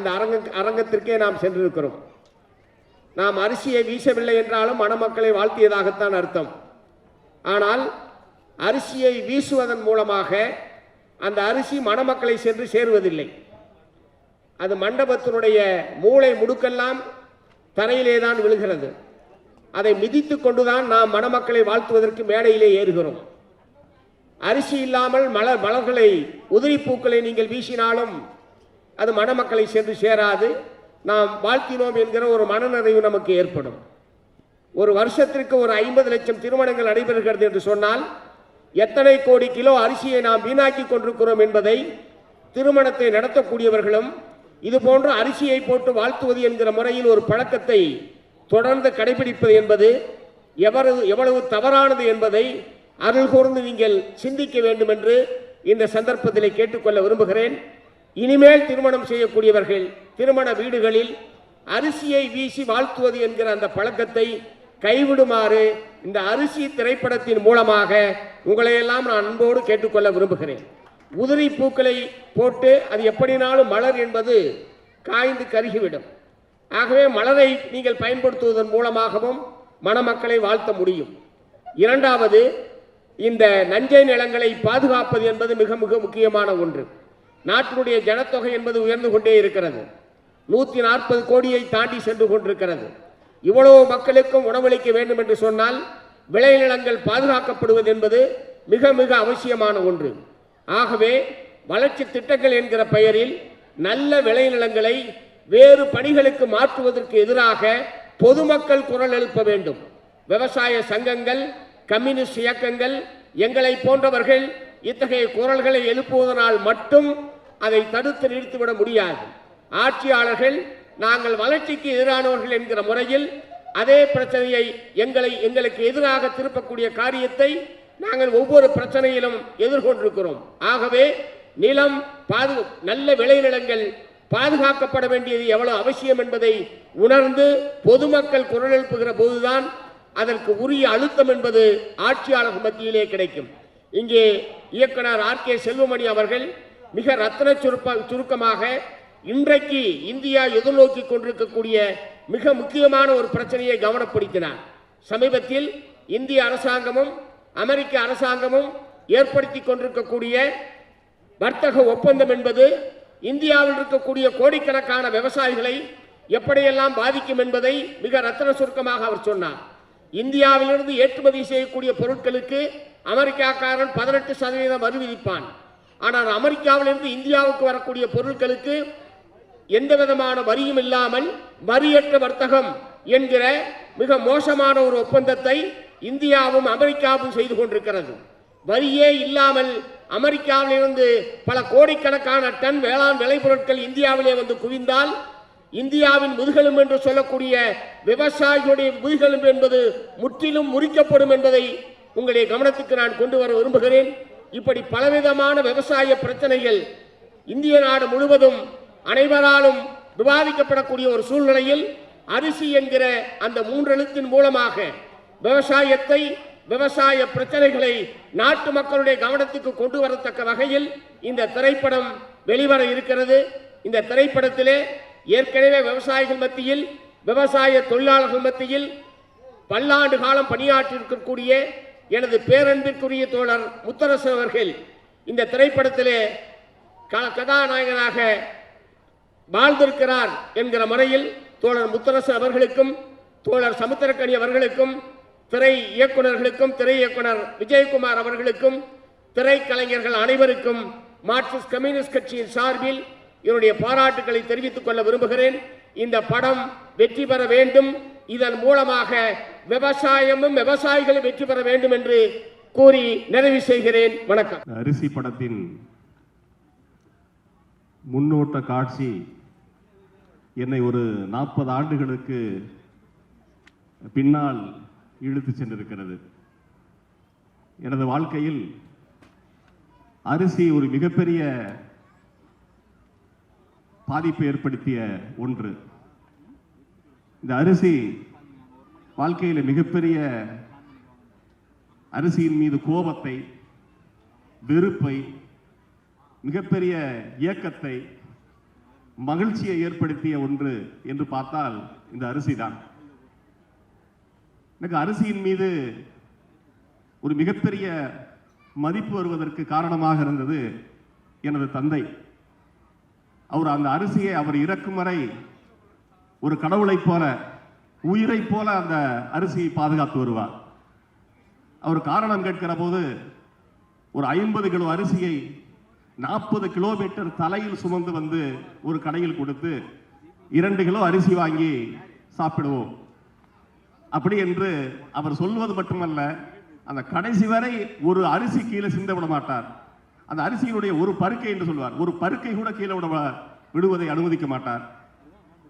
அரங்கத்திற்கே நாம் சென்றிருக்கிறோம். நாம் அரிசியை வீசவில்லை என்றாலும் மணமக்களை வாழ்த்தியதாகத்தான் அர்த்தம். ஆனால் அரிசியை வீசுவதன் மூலமாக அந்த அரிசி மணமக்களை சென்று சேருவதில்லை. அது மண்டபத்தினுடைய மூளை முடுக்கெல்லாம் தரையிலே தான் விழுகிறது. அதை மிதித்து கொண்டுதான் நாம் மணமக்களை வாழ்த்துவதற்கு மேடையிலே ஏறுகிறோம். அரிசி இல்லாமல் மலர்களை உதிரி பூக்களை நீங்கள் வீசினாலும் அது மணமக்களை சென்று சேராது. நாம் வாழ்த்தினோம் என்கிற ஒரு மனநிறைவு நமக்கு ஏற்படும். ஒரு வருஷத்திற்கு ஒரு 50 லட்சம் திருமணங்கள் நடைபெறுகிறது என்று சொன்னால் எத்தனை கோடி கிலோ அரிசியை நாம் வீணாக்கி கொண்டிருக்கிறோம் என்பதை திருமணத்தை நடத்தக்கூடியவர்களும் இது போன்ற அரிசியை போட்டு வாழ்த்துவது என்கிற முறையில் ஒரு பழக்கத்தை தொடர்ந்து கடைபிடிப்பது என்பது எவ்வளவு தவறானது என்பதை அருள் கூர்ந்து நீங்கள் சிந்திக்க வேண்டும் என்று இந்த சந்தர்ப்பத்தில் கேட்டுக்கொள்ள விரும்புகிறேன். இனிமேல் திருமணம் செய்யக்கூடியவர்கள் திருமண வீடுகளில் அரிசியை வீசி வாழ்த்துவது என்கிற அந்த பழக்கத்தை கைவிடுமாறு இந்த அரிசி திரைப்படத்தின் மூலமாக உங்களையெல்லாம் நான் அன்போடு கேட்டுக்கொள்ள விரும்புகிறேன். உதிரி பூக்களை போட்டு அது எப்படினாலும் மலர் என்பது காய்ந்து கருகிவிடும். ஆகவே மலரை நீங்கள் பயன்படுத்துவதன் மூலமாகவும் மணமக்களை வாழ்த்த முடியும். இரண்டாவது, இந்த நஞ்சை நிலங்களை பாதுகாப்பது என்பது மிக மிக முக்கியமான ஒன்று. நாட்டினுடைய ஜனத்தொகை என்பது உயர்ந்து கொண்டே இருக்கிறது. 140 கோடியை தாண்டி சென்று கொண்டிருக்கிறது. இவ்வளவு மக்களுக்கும் உணவளிக்க வேண்டும் என்று சொன்னால் விளைநிலங்கள் பாதுகாக்கப்படுவது என்பது மிக மிக அவசியமான ஒன்று. ஆகவே வளர்ச்சி திட்டங்கள் என்கிற பெயரில் நல்ல விளைநிலங்களை வேறு பணிகளுக்கு மாற்றுவதற்கு எதிராக பொதுமக்கள் குரல் எழுப்ப வேண்டும். விவசாய சங்கங்கள், கம்யூனிஸ்ட் இயக்கங்கள், எங்களை போன்றவர்கள் இத்தகைய குரல்களை எழுப்புவதனால் மட்டும் அதை தடுத்து நிறுத்திவிட முடியாது. ஆட்சியாளர்கள் நாங்கள் வளர்ச்சிக்கு எதிரானவர்கள் என்கிற முறையில் அதே பிரச்சனையை எங்களுக்கு எதிராக திருப்பக்கூடிய காரியத்தை நாங்கள் ஒவ்வொரு பிரச்சனையிலும் எதிர்கொண்டிருக்கிறோம். ஆகவே நிலம் நல்ல விளைநிலங்கள் பாதுகாக்கப்பட வேண்டியது எவ்வளவு அவசியம் என்பதை உணர்ந்து பொதுமக்கள் குரல் எழுப்புகிற போதுதான் அதற்கு உரிய அழுத்தம் என்பது ஆட்சியாளர் மத்தியிலே கிடைக்கும். இங்கே இயக்குனர் RK செல்வமணி அவர்கள் மிக ரத்ன சுருக்கமாக இன்றைக்கு இந்தியா எதிர்நோக்கி கொண்டிருக்கக்கூடிய மிக முக்கியமான ஒரு பிரச்சனையை கவனப்படுத்தினார். சமீபத்தில் இந்திய அரசாங்கமும் அமெரிக்க அரசாங்கமும் ஏற்படுத்தி கொண்டிருக்கக்கூடிய வர்த்தக ஒப்பந்தம் என்பது இந்தியாவில் இருக்கக்கூடிய கோடிக்கணக்கான விவசாயிகளை எப்படியெல்லாம் பாதிக்கும் என்பதை மிக ரத்ன சுருக்கமாக அவர் சொன்னார். இந்தியாவிலிருந்து ஏற்றுமதி செய்யக்கூடிய பொருட்களுக்கு அமெரிக்காக்காரன் 18% வரி விதிப்பான். ஆனால் அமெரிக்காவிலிருந்து இந்தியாவுக்கு வரக்கூடிய பொருட்களுக்கு எந்த விதமான வரியும் இல்லாமல் வரியற்ற வர்த்தகம் என்கிற மிக மோசமான ஒரு ஒப்பந்தத்தை இந்தியாவும் அமெரிக்காவும் செய்து கொண்டிருக்கிறது. வரியே இல்லாமல் அமெரிக்காவிலிருந்து பல கோடிக்கணக்கான டன் வேளாண் விளைபொருட்கள் இந்தியாவிலே வந்து குவிந்தால் இந்தியாவின் முதுகெலும்பு என்று சொல்லக்கூடிய விவசாயிகளுடைய முதுகெலும்பு என்பது முற்றிலும் முறிக்கப்படும் என்பதை உங்களுடைய கவனத்துக்கு நான் கொண்டு வர விரும்புகிறேன். இப்படி பலவிதமான விவசாய பிரச்சனைகள் இந்திய நாடு முழுவதும் அனைவராலும் விவாதிக்கப்படக்கூடிய ஒரு சூழ்நிலையில் அரிசி என்கிற அந்த 3 எழுத்தின் மூலமாக விவசாயத்தை, விவசாய பிரச்சனைகளை நாட்டு மக்களுடைய கவனத்துக்கு கொண்டு வரத்தக்க வகையில் இந்த திரைப்படம் வெளிவர இருக்கிறது. இந்த திரைப்படத்திலே ஏற்கனவே விவசாயிகள் மத்தியில், விவசாய தொழிலாளர்கள் மத்தியில் பல்லாண்டு காலம் பணியாற்றிருக்கக்கூடிய எனது பேரன்பிற்குரிய தோழர் முத்தரசன் அவர்கள் இந்த திரைப்படத்திலே கதாநாயகனாக வாழ்ந்திருக்கிறார் என்கிற முறையில் தோழர் முத்தரசன் அவர்களுக்கும் தோழர் சமுத்திரக்கனி அவர்களுக்கும் திரை இயக்குநர்களுக்கும் திரை இயக்குனர் விஜயகுமார் அவர்களுக்கும் திரைக்கலைஞர்கள் அனைவருக்கும் மார்க்சிஸ்ட் கம்யூனிஸ்ட் கட்சியின் சார்பில் என்னுடைய பாராட்டுக்களை தெரிவித்துக் கொள்ள விரும்புகிறேன். இந்த படம் வெற்றி பெற வேண்டும். இதன் மூலமாக விவசாயமும் விவசாயிகளும் வெற்றி பெற வேண்டும் என்று கூறி நிறைவு செய்கிறேன். வணக்கம். அரிசி படத்தின் முன்னோட்ட காட்சி என்னை ஒரு 40 ஆண்டுகளுக்கு பின்னால் இழுத்து சென்றிருக்கிறது. எனது வாழ்க்கையில் அரிசி ஒரு மிகப்பெரிய பாதிப்பை ஏற்படுத்திய ஒன்று. இந்த அரிசி வாழ்க்கையில் மிகப்பெரிய அரிசியின் மீது கோபத்தை, வெறுப்பை, மிகப்பெரிய இயக்கத்தை, மகிழ்ச்சியை ஏற்படுத்திய ஒன்று என்று பார்த்தால் இந்த அரிசி தான். எனக்கு அரிசியின் மீது ஒரு மிகப்பெரிய மதிப்பு வருவதற்கு காரணமாக இருந்தது எனது தந்தை. அவர் அந்த அரிசியை அவர் இறக்கும் வரை ஒரு கடவுளைப் போல உயிரை போல அந்த அரிசியை பாதுகாத்து வருவார். அவர் காரணம் கேட்கிற போது ஒரு 50 கிலோ அரிசியை 40 கிலோமீட்டர் தலையில் சுமந்து வந்து ஒரு கடையில் கொடுத்து 2 கிலோ அரிசி வாங்கி சாப்பிடுவோம் அப்படி என்று அவர் சொல்வது மட்டுமல்ல, அந்த கடைசி வரை ஒரு அரிசி கீழே சிந்த விட மாட்டார். அந்த அரிசியினுடைய ஒரு பருக்கை என்று சொல்வார், ஒரு பருக்கை கூட கீழே விடுவதை அனுமதிக்க மாட்டார்.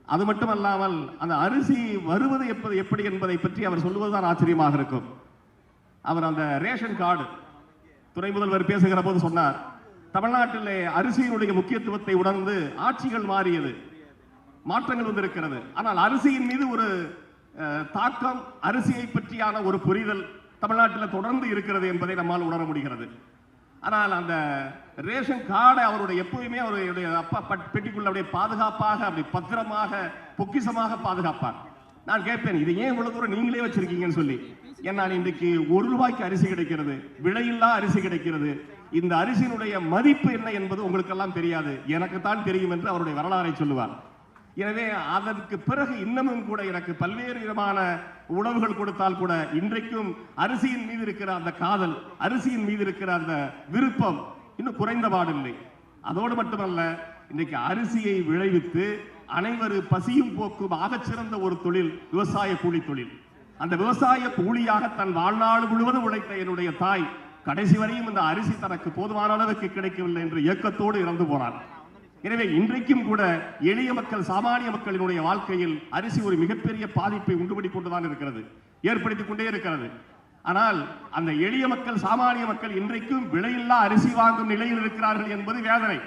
அது மட்டுமல்லாமல் அந்த அரிசி வருவது எப்படி என்பதை பற்றி அவர் சொல்லுவதுதான் ஆச்சரியமாக இருக்கும். அவர் அந்த ரேஷன் கார்டு துணை முதல்வர் பேசுகிற போது சொன்னார், தமிழ்நாட்டிலே அரிசியினுடைய முக்கியத்துவத்தை உணர்ந்து ஆட்சிகள் மாறியது, மாற்றங்கள் வந்திருக்கிறது. ஆனால் அரிசியின் மீது ஒரு தாக்கம், அரிசியை பற்றியான ஒரு புரிதல் தமிழ்நாட்டில் தொடர்ந்து இருக்கிறது என்பதை நம்மால் உணர முடிகிறது. ஆனால் அந்த ரேஷன் கார்டை அவருடைய எப்போதுமே அவருடைய அப்பா பெட்டிக்குள்ள அப்படியே பாதுகாப்பாக, அப்படி பத்திரமாக, பொக்கிசமாக பாதுகாப்பார். நான் கேட்பேன், இது ஏன் இவ்வளவு தூரம் நீங்களே வச்சிருக்கீங்கன்னு சொல்லி. ஏன்னால் இன்றைக்கு 1 ரூபாய்க்கு அரிசி கிடைக்கிறது, விலையில்லா அரிசி கிடைக்கிறது. இந்த அரிசியினுடைய மதிப்பு என்ன என்பது உங்களுக்கெல்லாம் தெரியாது, எனக்கு தான் தெரியும் என்று அவருடைய வரலாறை சொல்லுவார். எனவே அதற்கு பிறகு இன்னமும் கூட எனக்கு பல்வேறு விதமான உணவுகள் கொடுத்தால் கூட இன்றைக்கும் அரிசியின் மீது இருக்கிற அந்த காதல், அரிசியின் மீது இருக்கிற அந்த விருப்பம் இன்னும் குறைந்தபாடில்லை. அதோடு மட்டுமல்ல, இன்றைக்கு அரிசியை விளைவித்து அனைவரு பசியும் போக்கும் ஆகச்சிறந்த ஒரு தொழில் விவசாய கூலி தொழில். அந்த விவசாய கூலியாக தன் வாழ்நாள் முழுவதும் உழைத்த என்னுடைய தாய் கடைசி வரையும் இந்த அரிசி தனக்கு போதுமான அளவுக்கு கிடைக்கவில்லை என்று ஏக்கத்தோடு இறந்து போனார். எனவே இன்றைக்கும் கூட எளிய மக்கள், சாமானிய மக்களினுடைய வாழ்க்கையில் அரிசி ஒரு மிகப்பெரிய பாதிப்பை உண்டுபடி கொண்டுதான் இருக்கிறது, ஏற்படுத்திக் கொண்டே இருக்கிறது. ஆனால் அந்த எளிய மக்கள், சாமானிய மக்கள் இன்றைக்கும் விலையில்லா அரிசி வாங்கும் நிலையில் இருக்கிறார்கள் என்பது வேதனை.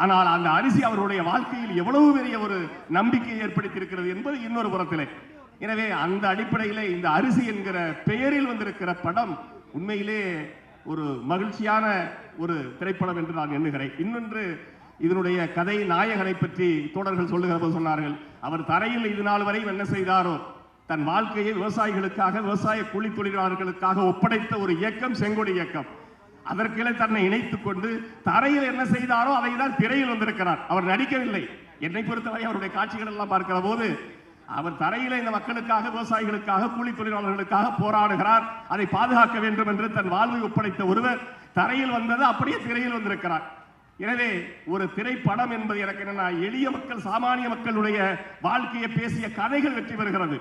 ஆனால் அந்த அரிசி அவருடைய வாழ்க்கையில் எவ்வளவு பெரிய ஒரு நம்பிக்கையை ஏற்படுத்தி இருக்கிறது என்பது இன்னொரு புறத்திலே. எனவே அந்த அடிப்படையிலே இந்த அரிசி என்கிற பெயரில் வந்திருக்கிற படம் உண்மையிலே ஒரு மகிழ்ச்சியான ஒரு திரைப்படம் என்று நான் எண்ணுகிறேன். இன்னொன்று, இதனுடைய கதை நாயகனை பற்றி தோழர்கள் சொல்லுகிற போது சொன்னார்கள், அவர் தரையில் இது நாள் வரை என்ன செய்தாரோ, தன் வாழ்க்கையை விவசாயிகளுக்காக, விவசாய கூலி தொழிலாளர்களுக்காக ஒப்படைத்த ஒரு இயக்கம் செங்கொடி இயக்கம். அதற்கிலே தன்னை இணைத்துக் கொண்டு தரையில் என்ன செய்தாரோ அதை தான் திரையில் வந்திருக்கிறார். அவர் நடிக்கவில்லை. என்னை பொறுத்தவரை அவருடைய காட்சிகள் எல்லாம் பார்க்கிற போது அவர் தரையில இந்த மக்களுக்காக, விவசாயிகளுக்காக, கூலி தொழிலாளர்களுக்காக போராடுகிறார். அதை பாதுகாக்க வேண்டும் என்று தன் வாழ்வை ஒப்படைத்த ஒருவர் தரையில் வந்தது அப்படியே திரையில் வந்திருக்கிறார். எனவே ஒரு திரைப்படம் என்பது எனக்கு என்னன்னா, எளிய மக்கள், சாமானிய மக்களுடைய வாழ்க்கையை பேசிய கதைகள் வெற்றி பெறுகிறது,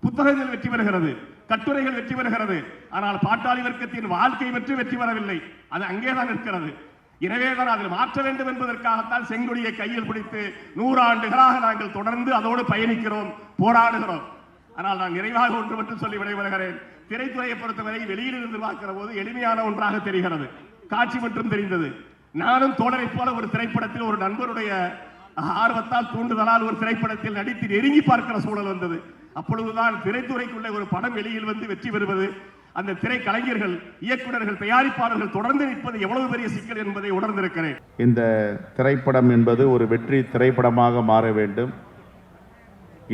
புத்தகங்கள் வெற்றி பெறுகிறது, கட்டுரைகள் வெற்றி பெறுகிறது. ஆனால் பாட்டாளி வர்க்கத்தின் வாழ்க்கை வெற்றி பெறவில்லை, அது அங்கேதான் இருக்கிறது. எனவேதான் அதில் மாற்ற வேண்டும் என்பதற்காகத்தான் செங்கொடியை கையில் பிடித்து 100 ஆண்டுகளாக நாங்கள் தொடர்ந்து அதோடு பயணிக்கிறோம், போராடுகிறோம். ஆனால் நான் நிறைவாக ஒன்று மட்டும் சொல்லி விடைபெறுகிறேன். திரைத்துறையை பொறுத்தவரை வெளியிலிருந்து பார்க்கிற போது எளிமையான ஒன்றாக தெரிகிறது, காட்சி மட்டும் தெரிந்தது. நானும் தோழரை போல ஒரு திரைப்படத்தில் ஒரு நண்பருடைய ஆர்வத்தால், தூண்டுதலால் ஒரு திரைப்படத்தில் நடித்து நெருங்கி பார்க்கிற சூழல் வந்தது. அப்பொழுதுதான் திரைத்துறைக்குள்ள ஒரு படம் வெளியில் வந்து வெற்றி பெறுவது, அந்த திரை கலைஞர்கள், இயக்குநர்கள், தயாரிப்பாளர்கள் தொடர்ந்து நிற்பது எவ்வளவு பெரிய சிக்கல் என்பதை உணர்ந்திருக்கிறேன். இந்த திரைப்படம் என்பது ஒரு வெற்றி திரைப்படமாக மாற வேண்டும்.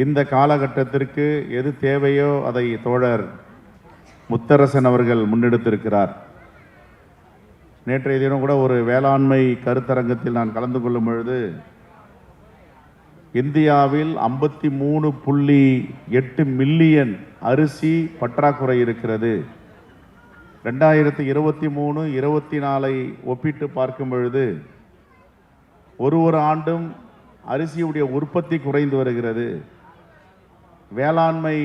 இந்த காலகட்டத்திற்கு எது தேவையோ அதை தோழர் முத்தரசன் அவர்கள் முன்னெடுத்திருக்கிறார். நேற்றைய தினம் கூட ஒரு வேளாண்மை கருத்தரங்கத்தில் நான் கலந்து கொள்ளும் பொழுது, இந்தியாவில் 53.8 மில்லியன் அரிசி பற்றாக்குறை இருக்கிறது. 2023-24 ஒப்பிட்டு பார்க்கும் பொழுது ஒரு ஆண்டும் அரிசியுடைய உற்பத்தி குறைந்து வருகிறது. வேளாண்மை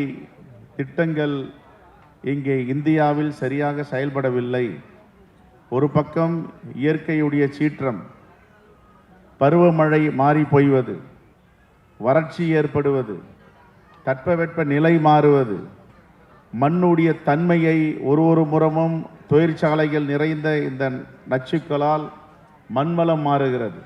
திட்டங்கள் இங்கே இந்தியாவில் சரியாக செயல்படவில்லை. ஒரு பக்கம் இயற்கையுடைய சீற்றம், பருவமழை மாறி போய்வது, வறட்சி ஏற்படுவது, தட்பவெட்ப நிலை மாறுவது, மண்ணுடைய தன்மையை ஒரு முறமும் தொழிற்சாலைகள் நிறைந்த இந்த நச்சுக்களால் மண்வளம் மாறுகிறது.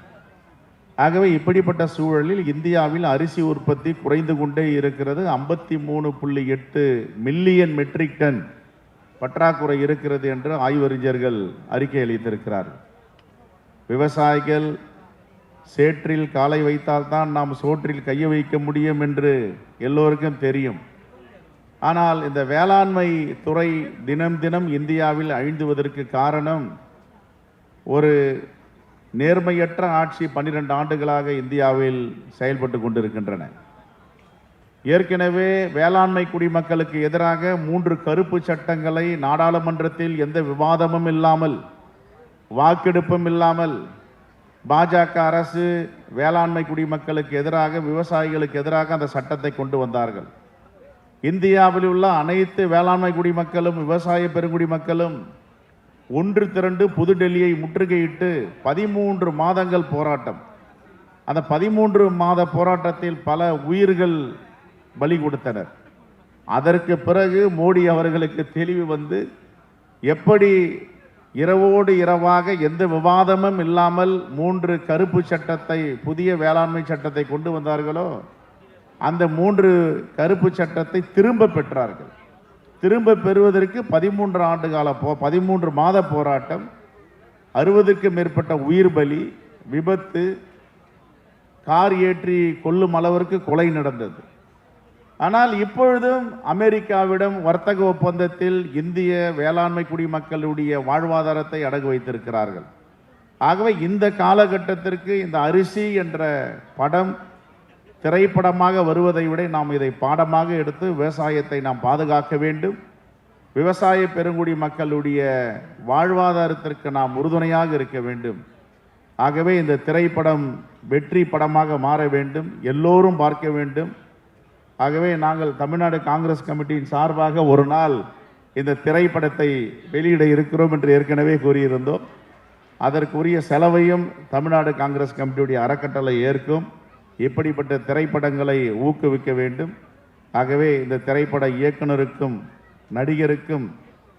ஆகவே இப்படிப்பட்ட சூழலில் இந்தியாவில் அரிசி உற்பத்தி குறைந்து கொண்டே இருக்கிறது. 53.8 மில்லியன் மெட்ரிக் டன் பற்றாக்குறை இருக்கிறது என்று ஆய்வறிஞர்கள் அறிக்கை அளித்திருக்கிறார்கள். விவசாயிகள் சேற்றில் காலை வைத்தால்தான் நாம் சோற்றில் கையை வைக்க முடியும் என்று எல்லோருக்கும் தெரியும். ஆனால் இந்த வேளாண்மை துறை தினம் தினம் இந்தியாவில் அழிந்துவதற்கு காரணம் ஒரு நேர்மையற்ற ஆட்சி 12 ஆண்டுகளாக இந்தியாவில் செயல்பட்டு கொண்டிருக்கின்றன. ஏற்கனவே வேளாண்மை குடிமக்களுக்கு எதிராக 3 கருப்பு சட்டங்களை நாடாளுமன்றத்தில் எந்த விவாதமும் இல்லாமல், வாக்கெடுப்பும் இல்லாமல் பாஜக அரசு வேளாண்மை குடிமக்களுக்கு எதிராக, விவசாயிகளுக்கு எதிராக அந்த சட்டத்தை கொண்டு வந்தார்கள். இந்தியாவில் உள்ள அனைத்து வேளாண்மை குடிமக்களும், விவசாய பெருங்குடி மக்களும் ஒன்று திரண்டு புதுடெல்லியை முற்றுகையிட்டு 13 மாதங்கள் போராட்டம். அந்த 13 மாத போராட்டத்தில் பல உயிர்கள் பலி கொடுத்தனர். அதற்கு பிறகு மோடி அவர்களுக்கு தெளிவு வந்து எப்படி இரவோடு இரவாக எந்த விவாதமும் இல்லாமல் 3 கருப்பு சட்டத்தை, புதிய வேளாண்மை சட்டத்தை கொண்டு வந்தார்களோ, அந்த 3 கருப்பு சட்டத்தை திரும்ப பெற்றார்கள். திரும்ப பெறுவதற்கு 13 மாத போராட்டம், 60க்கும் மேற்பட்ட உயிர் பலி, விபத்து, கார் ஏற்றி கொல்லும் அளவிற்கு கொலை நடந்தது. ஆனால் இப்பொழுதும் அமெரிக்காவிடம் வர்த்தக ஒப்பந்தத்தில் இந்திய வேளாண்மை குடிமக்களுடைய வாழ்வாதாரத்தை அடகு வைத்திருக்கிறார்கள். ஆகவே இந்த காலகட்டத்திற்கு இந்த அரிசி என்ற படம் திரைப்படமாக வருவதை விட நாம் இதை பாடமாக எடுத்து விவசாயத்தை நாம் பாதுகாக்க வேண்டும். விவசாய பெருங்குடி மக்களுடைய வாழ்வாதாரத்திற்கு நாம் உறுதுணையாக இருக்க வேண்டும். ஆகவே இந்த திரைப்படம் வெற்றி படமாக மாற வேண்டும், எல்லோரும் பார்க்க வேண்டும். ஆகவே நாங்கள் தமிழ்நாடு காங்கிரஸ் கமிட்டியின் சார்பாக ஒரு நாள் இந்த திரைப்படத்தை வெளியிட இருக்கிறோம் என்று ஏற்கனவே கூறியிருந்தோம். அதற்குரிய செலவையும் தமிழ்நாடு காங்கிரஸ் கமிட்டியுடைய அறக்கட்டளை ஏற்கும். இப்படிப்பட்ட திரைப்படங்களை ஊக்குவிக்க வேண்டும். ஆகவே இந்த திரைப்பட இயக்குனருக்கும் நடிகருக்கும்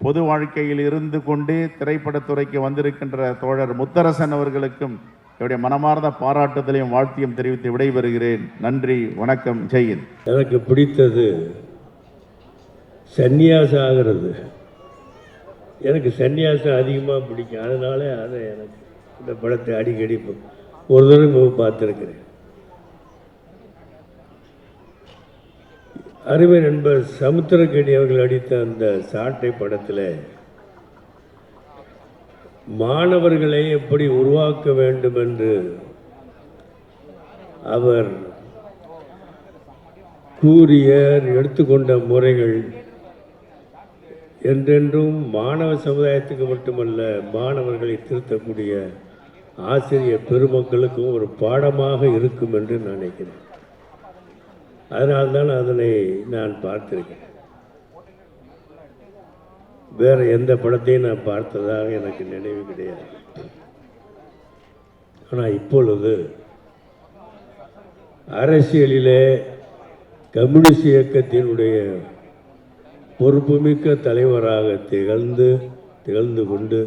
பொது வாழ்க்கையில் இருந்து கொண்டே திரைப்படத்துறைக்கு வந்திருக்கின்ற தோழர் முத்தரசன் அவர்களுக்கும் என்னுடைய மனமார்ந்த பாராட்டுதலையும் வாழ்த்தியும் தெரிவித்து விடைபெறுகிறேன். நன்றி, வணக்கம், ஜெயந்த். எனக்கு பிடித்தது சந்நியாசம் ஆகிறது. எனக்கு சந்நியாசம் அதிகமாக பிடிக்கும். அதனால அதை எனக்கு இந்த படத்தை அடிக்கடி ஒரு தடவை பார்த்துருக்கிறேன். அருமை நண்பர் சமுத்திரக்கணி அவர்கள் அடித்த அந்த சாட்டை படத்தில் மாணவர்களை எப்படி உருவாக்க வேண்டும் என்று அவர் கூறிய எடுத்துக்கொண்ட முறைகள் என்றென்றும் மாணவ சமுதாயத்துக்கு மட்டுமல்ல, மாணவர்களை திருத்தக்கூடிய ஆசிரியர் பெருமக்களுக்கும் ஒரு பாடமாக இருக்கும் என்று நான் நினைக்கிறேன். அதனால்தான் அதனை நான் பார்த்திருக்கேன். வேறு எந்த படத்தையும் நான் பார்த்ததாக எனக்கு நினைவு கிடையாது. ஆனால் இப்பொழுது அரசியலிலே கம்யூனிஸ்ட் இயக்கத்தினுடைய பொறுப்புமிக்க தலைவராக திகழ்ந்து கொண்டு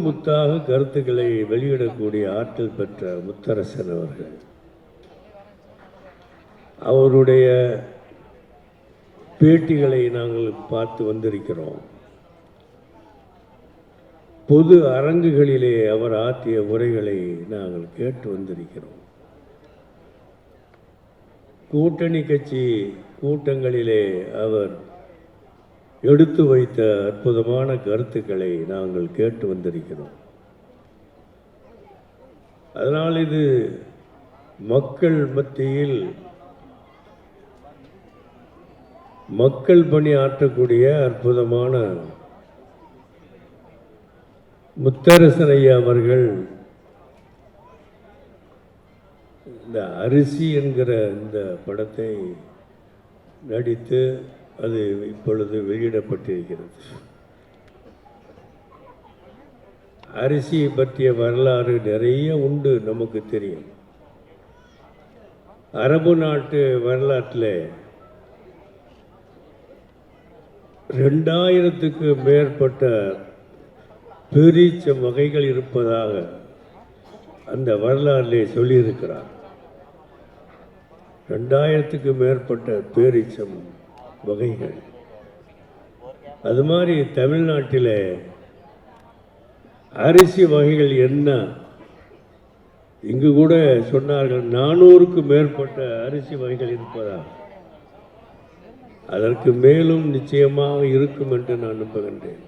முத்தாக கருத்துக்களை வெளியிடக்கூடிய ஆற்றல் பெற்ற முத்தரசன் அவர்கள், அவருடைய பேட்டிகளை நாங்கள் பார்த்து வந்திருக்கிறோம். பொது அரங்குகளிலே அவர் ஆற்றிய உரைகளை நாங்கள் கேட்டு வந்திருக்கிறோம். கூட்டணி கட்சி கூட்டங்களிலே அவர் எடுத்து வைத்த அற்புதமான கருத்துக்களை நாங்கள் கேட்டு வந்திருக்கிறோம். அதனால் இது மக்கள் மத்தியில் மக்கள் பணி ஆற்றக்கூடிய அற்புதமான முத்தரசன் ஐயா அவர்கள் இந்த அரிசி என்கிற இந்த படத்தை நடித்து அது இப்பொழுது வெளியிடப்பட்டிருக்கிறது. அரிசியை பற்றிய வரலாறு நிறைய உண்டு, நமக்கு தெரியும். அரபு நாட்டு வரலாற்றில் 2000க்கு மேற்பட்ட பேரீச்சம் வகைகள் இருப்பதாக அந்த வரலாற்றிலே சொல்லியிருக்கிறார். 2000க்கு மேற்பட்ட பேரீச்சம் வகைகள். அது மாதிரி தமிழ்நாட்டில் அரிசி வகைகள் என்ன, இங்கு கூட சொன்னார்கள் 400க்கு மேற்பட்ட அரிசி வகைகள் இருப்பதா. அதற்கு மேலும் நிச்சயமாக இருக்கும் என்று நான் நம்புகின்றேன்.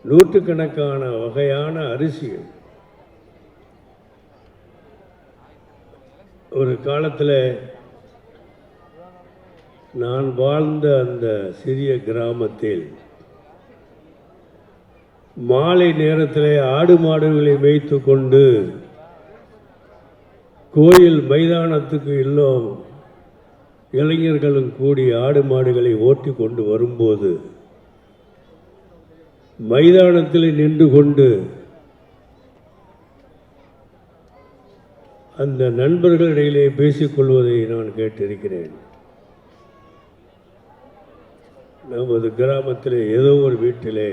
நூற்றுக்கணக்கான வகையான அரிசிகள் ஒரு காலத்தில் நான் வாழ்ந்த அந்த சிறிய கிராமத்தில் மாலை நேரத்தில் ஆடு மாடுகளை மேய்த்து கொண்டு கோயில் மைதானத்துக்கு எல்லாம் இளைஞர்களும் கூடி ஆடு மாடுகளை ஓட்டி கொண்டு வரும்போது மைதானத்தில் நின்று கொண்டு அந்த நண்பர்களிடையிலே பேசிக்கொள்வதை நான் கேட்டிருக்கிறேன். நமது கிராமத்தில் ஏதோ ஒரு வீட்டிலே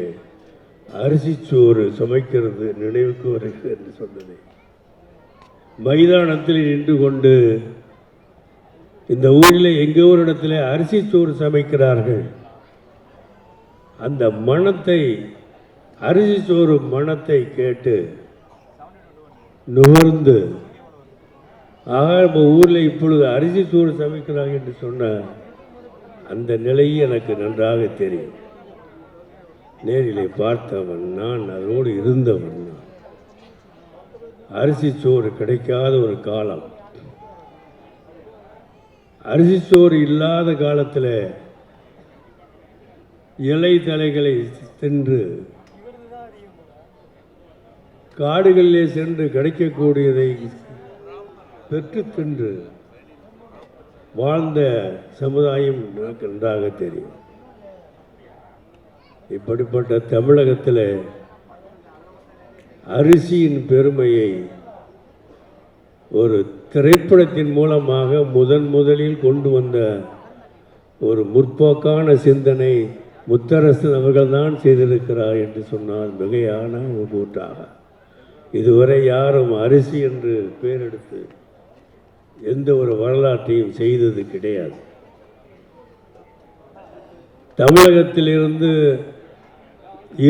அரிசி சோறு சமைக்கிறது நினைவுக்கு வருகிறது என்று சொன்னது. மைதானத்தில் நின்று கொண்டு இந்த ஊரில் எங்கே ஒரு இடத்துல அரிசி சோறு சமைக்கிறார்கள், அந்த மணத்தை, அரிசி சோறு மணத்தை கேட்டு நுகர்ந்து, ஆக நம்ம ஊரில் இப்பொழுது அரிசி சோறு சமைக்கிறாங்க என்று சொன்ன அந்த நிலையை எனக்கு நன்றாக தெரியும். நேரிலே பார்த்தவன் நான், அதோடு இருந்தவன் நான். அரிசி சோறு கிடைக்காத ஒரு காலம், அரிசி சோறு இல்லாத காலத்தில் இலை தலைகளை தின்று காடுகளிலே சென்று கிடைக்கக்கூடியதை பெற்று தின்று வாழ்ந்த சமுதாயம் எனக்கு நன்றாக தெரியும். இப்படிப்பட்ட தமிழகத்தில் அரிசியின் பெருமையை ஒரு திரைப்படத்தின் மூலமாக முதலில் கொண்டு வந்த ஒரு முற்போக்கான சிந்தனை முத்தரசன் அவர்கள்தான் செய்திருக்கிறார் என்று சொன்னால் மிகையான ஒரு கூட்டாக. இதுவரை யாரும் அரிசி என்று பெயரெடுத்து எந்த ஒரு வரலாற்றையும் செய்தது கிடையாது. தமிழகத்திலிருந்து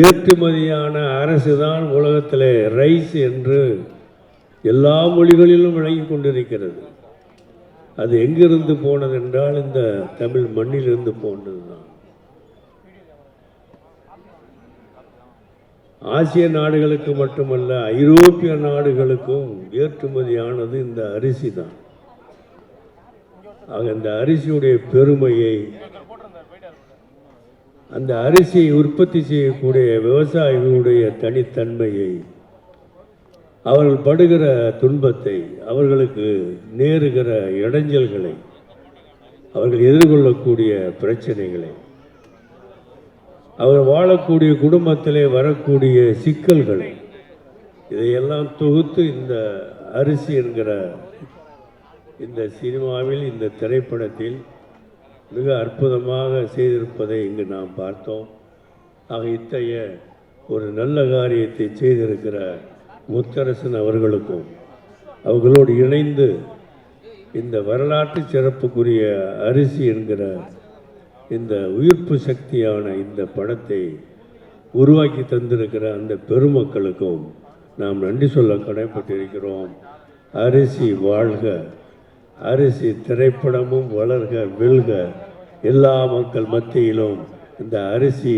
ஏற்றுமதியான அரசு தான் உலகத்தில் ரைஸ் என்று எல்லா மொழிகளிலும் விளங்கி கொண்டிருக்கிறது. அது எங்கிருந்து போனது என்றால் இந்த தமிழ் மண்ணிலிருந்து போனது தான். ஆசிய நாடுகளுக்கு மட்டுமல்ல, ஐரோப்பிய நாடுகளுக்கும் ஏற்றுமதியானது இந்த அரிசி தான். ஆக இந்த அரிசியுடைய பெருமையை, அந்த அரிசியை உற்பத்தி செய்யக்கூடிய விவசாயிகளுடைய தனித்தன்மையை, அவர்கள் படுகிற துன்பத்தை, அவர்களுக்கு நேருகிற இடைஞ்சல்களை, அவர்கள் எதிர்கொள்ளக்கூடிய பிரச்சனைகளை, அவர் வாழக்கூடிய குடும்பத்திலே வரக்கூடிய சிக்கல்களை, இதையெல்லாம் தொகுத்து இந்த அரிசி என்கிற இந்த சினிமாவில், இந்த திரைப்படத்தில் மிக அற்புதமாக செய்திருப்பதை இங்கு நாம் பார்த்தோம். ஆக இத்தகைய ஒரு நல்ல காரியத்தை செய்திருக்கிற முத்தரசன் அவர்களுக்கும் அவர்களோடு இணைந்து இந்த வரலாற்று சிறப்புக்குரிய அரிசி என்கிற இந்த உயிர்ப்பு சக்தியான இந்த படத்தை உருவாக்கி தந்திருக்கிற அந்த பெருமக்களுக்கும் நாம் நன்றி சொல்ல கடமைப்பட்டிருக்கிறோம். அரிசி வாழ்க, அரிசி திரைப்படமும் வளர்க வெல்க. எல்லா மக்கள் மத்தியிலும் இந்த அரிசி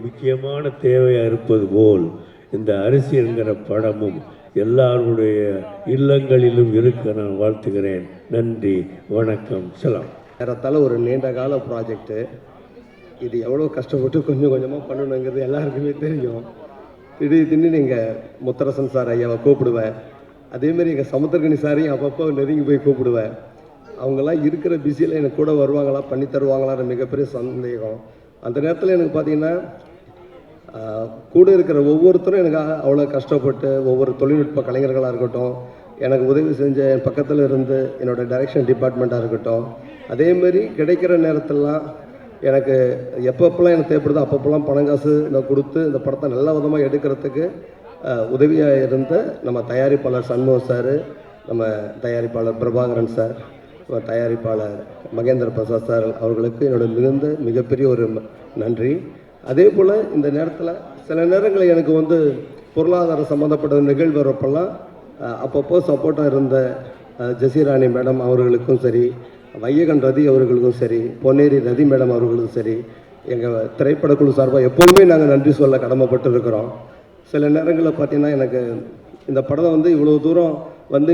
முக்கியமான தேவையாக இருப்பது போல் இந்த அரிசி என்கிற படமும் எல்லாருடைய இல்லங்களிலும் இருக்க நான் வாழ்த்துகிறேன். நன்றி, வணக்கம், சலாம். ஏறத்தாழ ஒரு நீண்ட கால ப்ராஜெக்டு இது. எவ்வளோ கஷ்டப்பட்டு கொஞ்சம் கொஞ்சமாக பண்ணணுங்கிறது எல்லாருக்குமே தெரியும். திடீர்னு நீங்கள் முத்தரசன் சார் ஐயாவை கூப்பிடுவேன், அதேமாரி எங்கள் சமுத்திரகனி சாரையும் அப்பப்போ நெருங்கி போய் கூப்பிடுவேன். அவங்கெல்லாம் இருக்கிற பிஸியில் எனக்கு கூட வருவாங்களா, பண்ணி தருவாங்களான்ற மிகப்பெரிய சந்தேகம். அந்த நேரத்தில் எனக்கு பார்த்திங்கன்னா கூட இருக்கிற ஒவ்வொருத்தரும் எனக்கு அவ்வளோ கஷ்டப்பட்டு, ஒவ்வொரு தொழில்நுட்ப கலைஞர்களாக இருக்கட்டும், எனக்கு உதவி செஞ்ச என் பக்கத்தில் இருந்து என்னோடய டைரக்ஷன் டிபார்ட்மெண்ட்டாக இருக்கட்டும், அதேமாரி கிடைக்கிற நேரத்திலலாம் எனக்கு எப்பப்பெல்லாம் எனக்கு தேவைப்படுதோ அப்பப்பெல்லாம் பணம் காசு நான் கொடுத்து இந்த படத்தை நல்ல விதமாக எடுக்கிறதுக்கு உதவியாக இருந்த நம்ம தயாரிப்பாளர் சண்முகம் சார், நம்ம தயாரிப்பாளர் பிரபாகரன் சார், தயாரிப்பாளர் மகேந்திர பிரசாத் சார் அவர்களுக்கு என்னோட மிகப்பெரிய ஒரு நன்றி. அதே போல் இந்த நேரத்தில் சில நேரங்களில் எனக்கு பொருளாதார சம்மந்தப்பட்ட நிகழ்வு வரப்பெல்லாம் அப்பப்போ சப்போர்ட்டாக இருந்த ஜெசிராணி மேடம் அவர்களுக்கும் சரி, வையகன் ரதி அவர்களுக்கும் சரி, பொன்னேரி ரதி மேடம் அவர்களுக்கும் சரி, எங்கள் திரைப்படக்குழு சார்பாக எப்போதுமே நாங்கள் நன்றி சொல்ல கடமைப்பட்டு இருக்கிறோம். சில நேரங்களில் பார்த்திங்கன்னா எனக்கு இந்த படம் இவ்வளோ தூரம்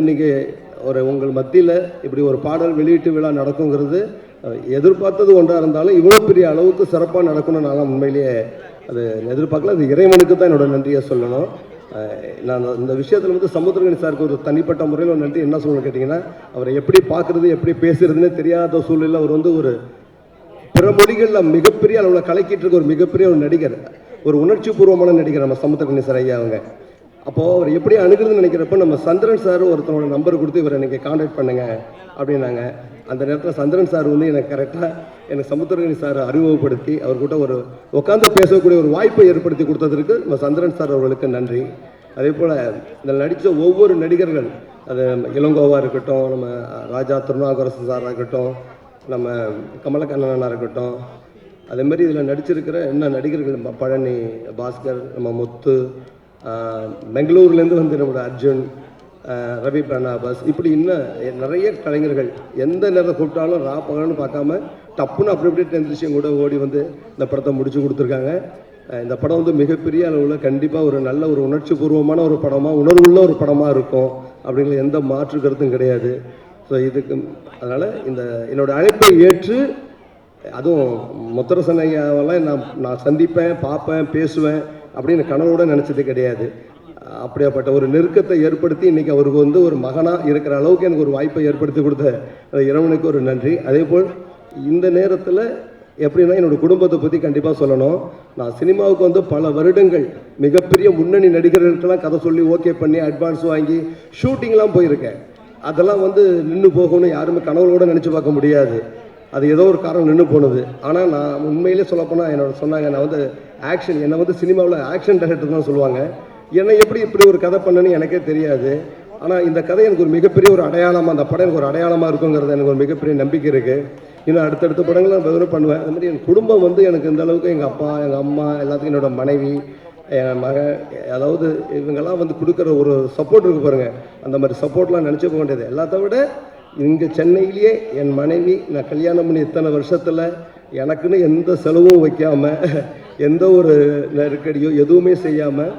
இன்றைக்கி உங்கள் மத்தியில் இப்படி ஒரு பாடல் வெளியீட்டு விழா நடக்குங்கிறது எதிர்பார்த்தது ஒன்றாக இருந்தாலும் இவ்வளோ பெரிய அளவுக்கு சிறப்பாக நடக்கணும்னு நான் உண்மையிலேயே அது எதிர்பார்க்கல. அது இறைவனுக்கு தான் என்னோட நன்றியை சொல்லணும். நான் இந்த விஷயத்தில் வந்து சமுத்திரகனி சாருக்கு ஒரு தனிப்பட்ட முறையில் ஒரு நன்றி என்ன சொல்லணும்னு கேட்டிங்கன்னா, அவரை எப்படி பார்க்குறது எப்படி பேசுறதுன்னே தெரியாத சூழ்நிலை அவர் வந்து ஒரு பிற மொழிகளில் மிகப்பெரிய அளவில் கலக்கிட்டு இருக்க ஒரு மிகப்பெரிய ஒரு நடிகர், ஒரு உணர்ச்சி பூர்வமான நடிகர் நம்ம சமுத்திரகனி சார் ஐயா அவங்க. அப்போது அவர் எப்படி அணுகிறதுன்னு நினைக்கிறப்ப நம்ம சந்திரன் சார் ஒருத்தரோட நம்பர் கொடுத்து இவரை எனக்கு கான்டாக்ட் பண்ணுங்க அப்படின்னாங்க. அந்த நேரத்தில் சந்திரன் சார் வந்து எனக்கு கரெக்டாக எனக்கு சமுத்திரகனி சார் அறிமுகப்படுத்தி அவர்கிட்ட ஒரு உட்காந்து பேசக்கூடிய ஒரு வாய்ப்பை ஏற்படுத்தி கொடுத்ததற்கு நம்ம சந்திரன் சார் அவர்களுக்கு நன்றி. அதே போல் இதில் நடித்த ஒவ்வொரு நடிகர்கள், அது இளங்கோவாக இருக்கட்டும், நம்ம ராஜா திருநாவுக்கரசு சாராக இருக்கட்டும், நம்ம கமலக்கண்ணனாக இருக்கட்டும், அதேமாதிரி இதில் நடிச்சிருக்கிற என்ன நடிகர்கள், பழனி பாஸ்கர், நம்ம முத்து, பெங்களூர்லேருந்து வந்து நம்மளோட அர்ஜுன், ரவி பிரணாபஸ், இப்படி இன்னும் நிறைய கலைஞர்கள் எந்த நேரத்தை கூப்பிட்டாலும் பகல்னு பார்க்காம டப்புன்னு அப்படி அப்படியே 10 விஷயம் கூட ஓடி வந்து இந்த படத்தை முடிச்சு கொடுத்துருக்காங்க. இந்த படம் வந்து மிகப்பெரிய அளவில் கண்டிப்பாக ஒரு நல்ல ஒரு உணர்ச்சி பூர்வமான ஒரு படமாக, உணர்வுள்ள ஒரு படமாக இருக்கும் அப்படிங்கிற எந்த மாற்று கருத்தும் கிடையாது. ஸோ இதுக்கு அதனால் இந்த என்னோடய அழைப்பை ஏற்று, அதுவும் முத்தரசன் ஐயாவெல்லாம் நான் சந்திப்பேன், பார்ப்பேன், பேசுவேன் அப்படின்னு கனவோட நினச்சது கிடையாது. அப்படியாப்பட்ட ஒரு நெருக்கத்தை ஏற்படுத்தி இன்றைக்கி அவருக்கு வந்து ஒரு மகனாக இருக்கிற அளவுக்கு எனக்கு ஒரு வாய்ப்பை ஏற்படுத்தி கொடுத்த இறைவனுக்கு ஒரு நன்றி. அதேபோல் இந்த நேரத்தில் எப்படின்னா என்னோடய குடும்பத்தை பற்றி கண்டிப்பாக சொல்லணும். நான் சினிமாவுக்கு வந்து பல வருடங்கள் மிகப்பெரிய முன்னணி நடிகர்களுக்கெல்லாம் கதை சொல்லி ஓகே பண்ணி அட்வான்ஸ் வாங்கி ஷூட்டிங்லாம் போயிருக்கேன். அதெல்லாம் வந்து நின்று போகணும்னு யாருமே கனவுகளோடு நினச்சி பார்க்க முடியாது. அது ஏதோ ஒரு காரணம் நின்று போனது. ஆனால் நான் உண்மையிலே சொல்லப்போனால் சொன்னாங்க, நான் வந்து என்னை வந்து சினிமாவில் ஆக்ஷன் டைரக்டர் தான் சொல்லுவாங்க. என்னை எப்படி இப்படி ஒரு கதை பண்ணேன்னு எனக்கே தெரியாது. ஆனால் இந்த கதை எனக்கு ஒரு மிகப்பெரிய ஒரு அடையாளமாக, அந்த படம் எனக்கு ஒரு அடையாளமாக இருக்குங்கிறது எனக்கு ஒரு மிகப்பெரிய நம்பிக்கை இருக்குது. இன்னும் அடுத்தடுத்த படங்கள் நான் வெறும் பண்ணுவேன். அது மாதிரி என் குடும்பம் வந்து எனக்கு இந்த அளவுக்கு, எங்கள் அப்பா, எங்கள் அம்மா, எல்லாத்துக்கும் என்னோட மனைவி, என் மகன், அதாவது இவங்கெல்லாம் வந்து கொடுக்குற ஒரு சப்போர்ட் இருக்குது பாருங்கள். அந்த மாதிரி சப்போர்ட்லாம் நினச்சி போக வேண்டியது. எல்லாத்த விட இங்கே சென்னையிலேயே என் மனைவி, நான் கல்யாணம் பண்ணி இத்தனை வருஷத்தில் எனக்குன்னு எந்த செலவும் வைக்காமல், எந்த ஒரு நெருக்கடியோ எதுவுமே செய்யாமல்,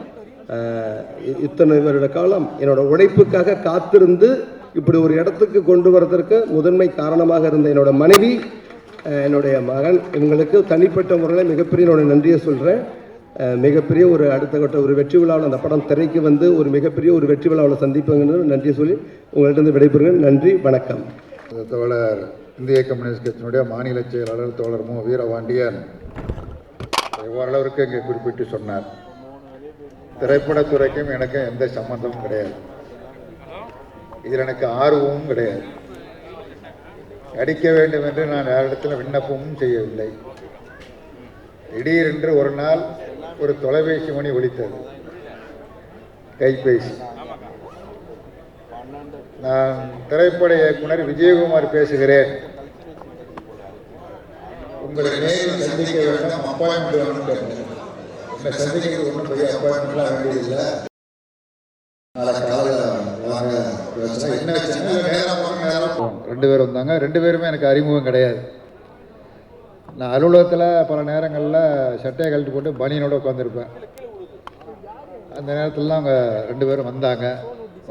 இத்தனை வருட காலம் என்னோடய உழைப்புக்காக காத்திருந்து இப்படி ஒரு இடத்துக்கு கொண்டு வரதற்கு முதன்மை காரணமாக இருந்த என்னோட மனைவி, என்னுடைய மகன், இவங்களுக்கு தனிப்பட்ட முறையில் மிகப்பெரிய என்னோட நன்றியை சொல்கிறேன். மிகப்பெரிய ஒரு அடுத்த கட்ட ஒரு வெற்றி விழாவில் அந்த படம் திரைக்கு வந்து ஒரு மிகப்பெரிய ஒரு வெற்றி விழாவில் சந்திப்புங்கிறது நன்றியை சொல்லி உங்கள்கிட்ட விடைபெறுகிறேன். நன்றி, வணக்கம். தோழர் இந்திய கம்யூனிஸ்ட் கட்சியினுடைய மாநில செயலாளர் தோழர் மு வீரபாண்டியன் ஓரளவிற்கு இங்கே குறிப்பிட்டு சொன்னார். திரைப்படத்துறைக்கும் எனக்கும் எந்த சம்பந்தமும் கிடையாது. இதில் எனக்கு ஆர்வமும் கிடையாது. நடிக்க வேண்டும் என்று நான் யாரிடத்தில் விண்ணப்பமும் செய்யவில்லை. திடீரென்று ஒரு நாள் ஒரு தொலைபேசி மணி ஒலித்தது, கைபேசி. நான் திரைப்பட இயக்குனர் விஜயகுமார் பேசுகிறேன், உங்களை நேரில் சந்திக்க வேண்டும், அப்பாயின்மெண்ட் வேணும்னு கேட்டேன். என்னை சந்திக்கிறது ஒன்றும் பெரிய அப்பாயின்மெண்ட்லாம் வேண்டியதில்லை, நாளை காலையில் வாங்க என்ன வச்சுன்னா நேரம் போங்க, நேரம் போங்க. 2 பேர் வந்தாங்க. 2 பேருமே எனக்கு அறிமுகம் கிடையாது. நான் அலுவலகத்தில் பல நேரங்களில் சட்டையை கழட்டி போட்டு பனியனோடு உட்காந்துருப்பேன். அந்த நேரத்திலலாம் அவங்க 2 பேரும் வந்தாங்க.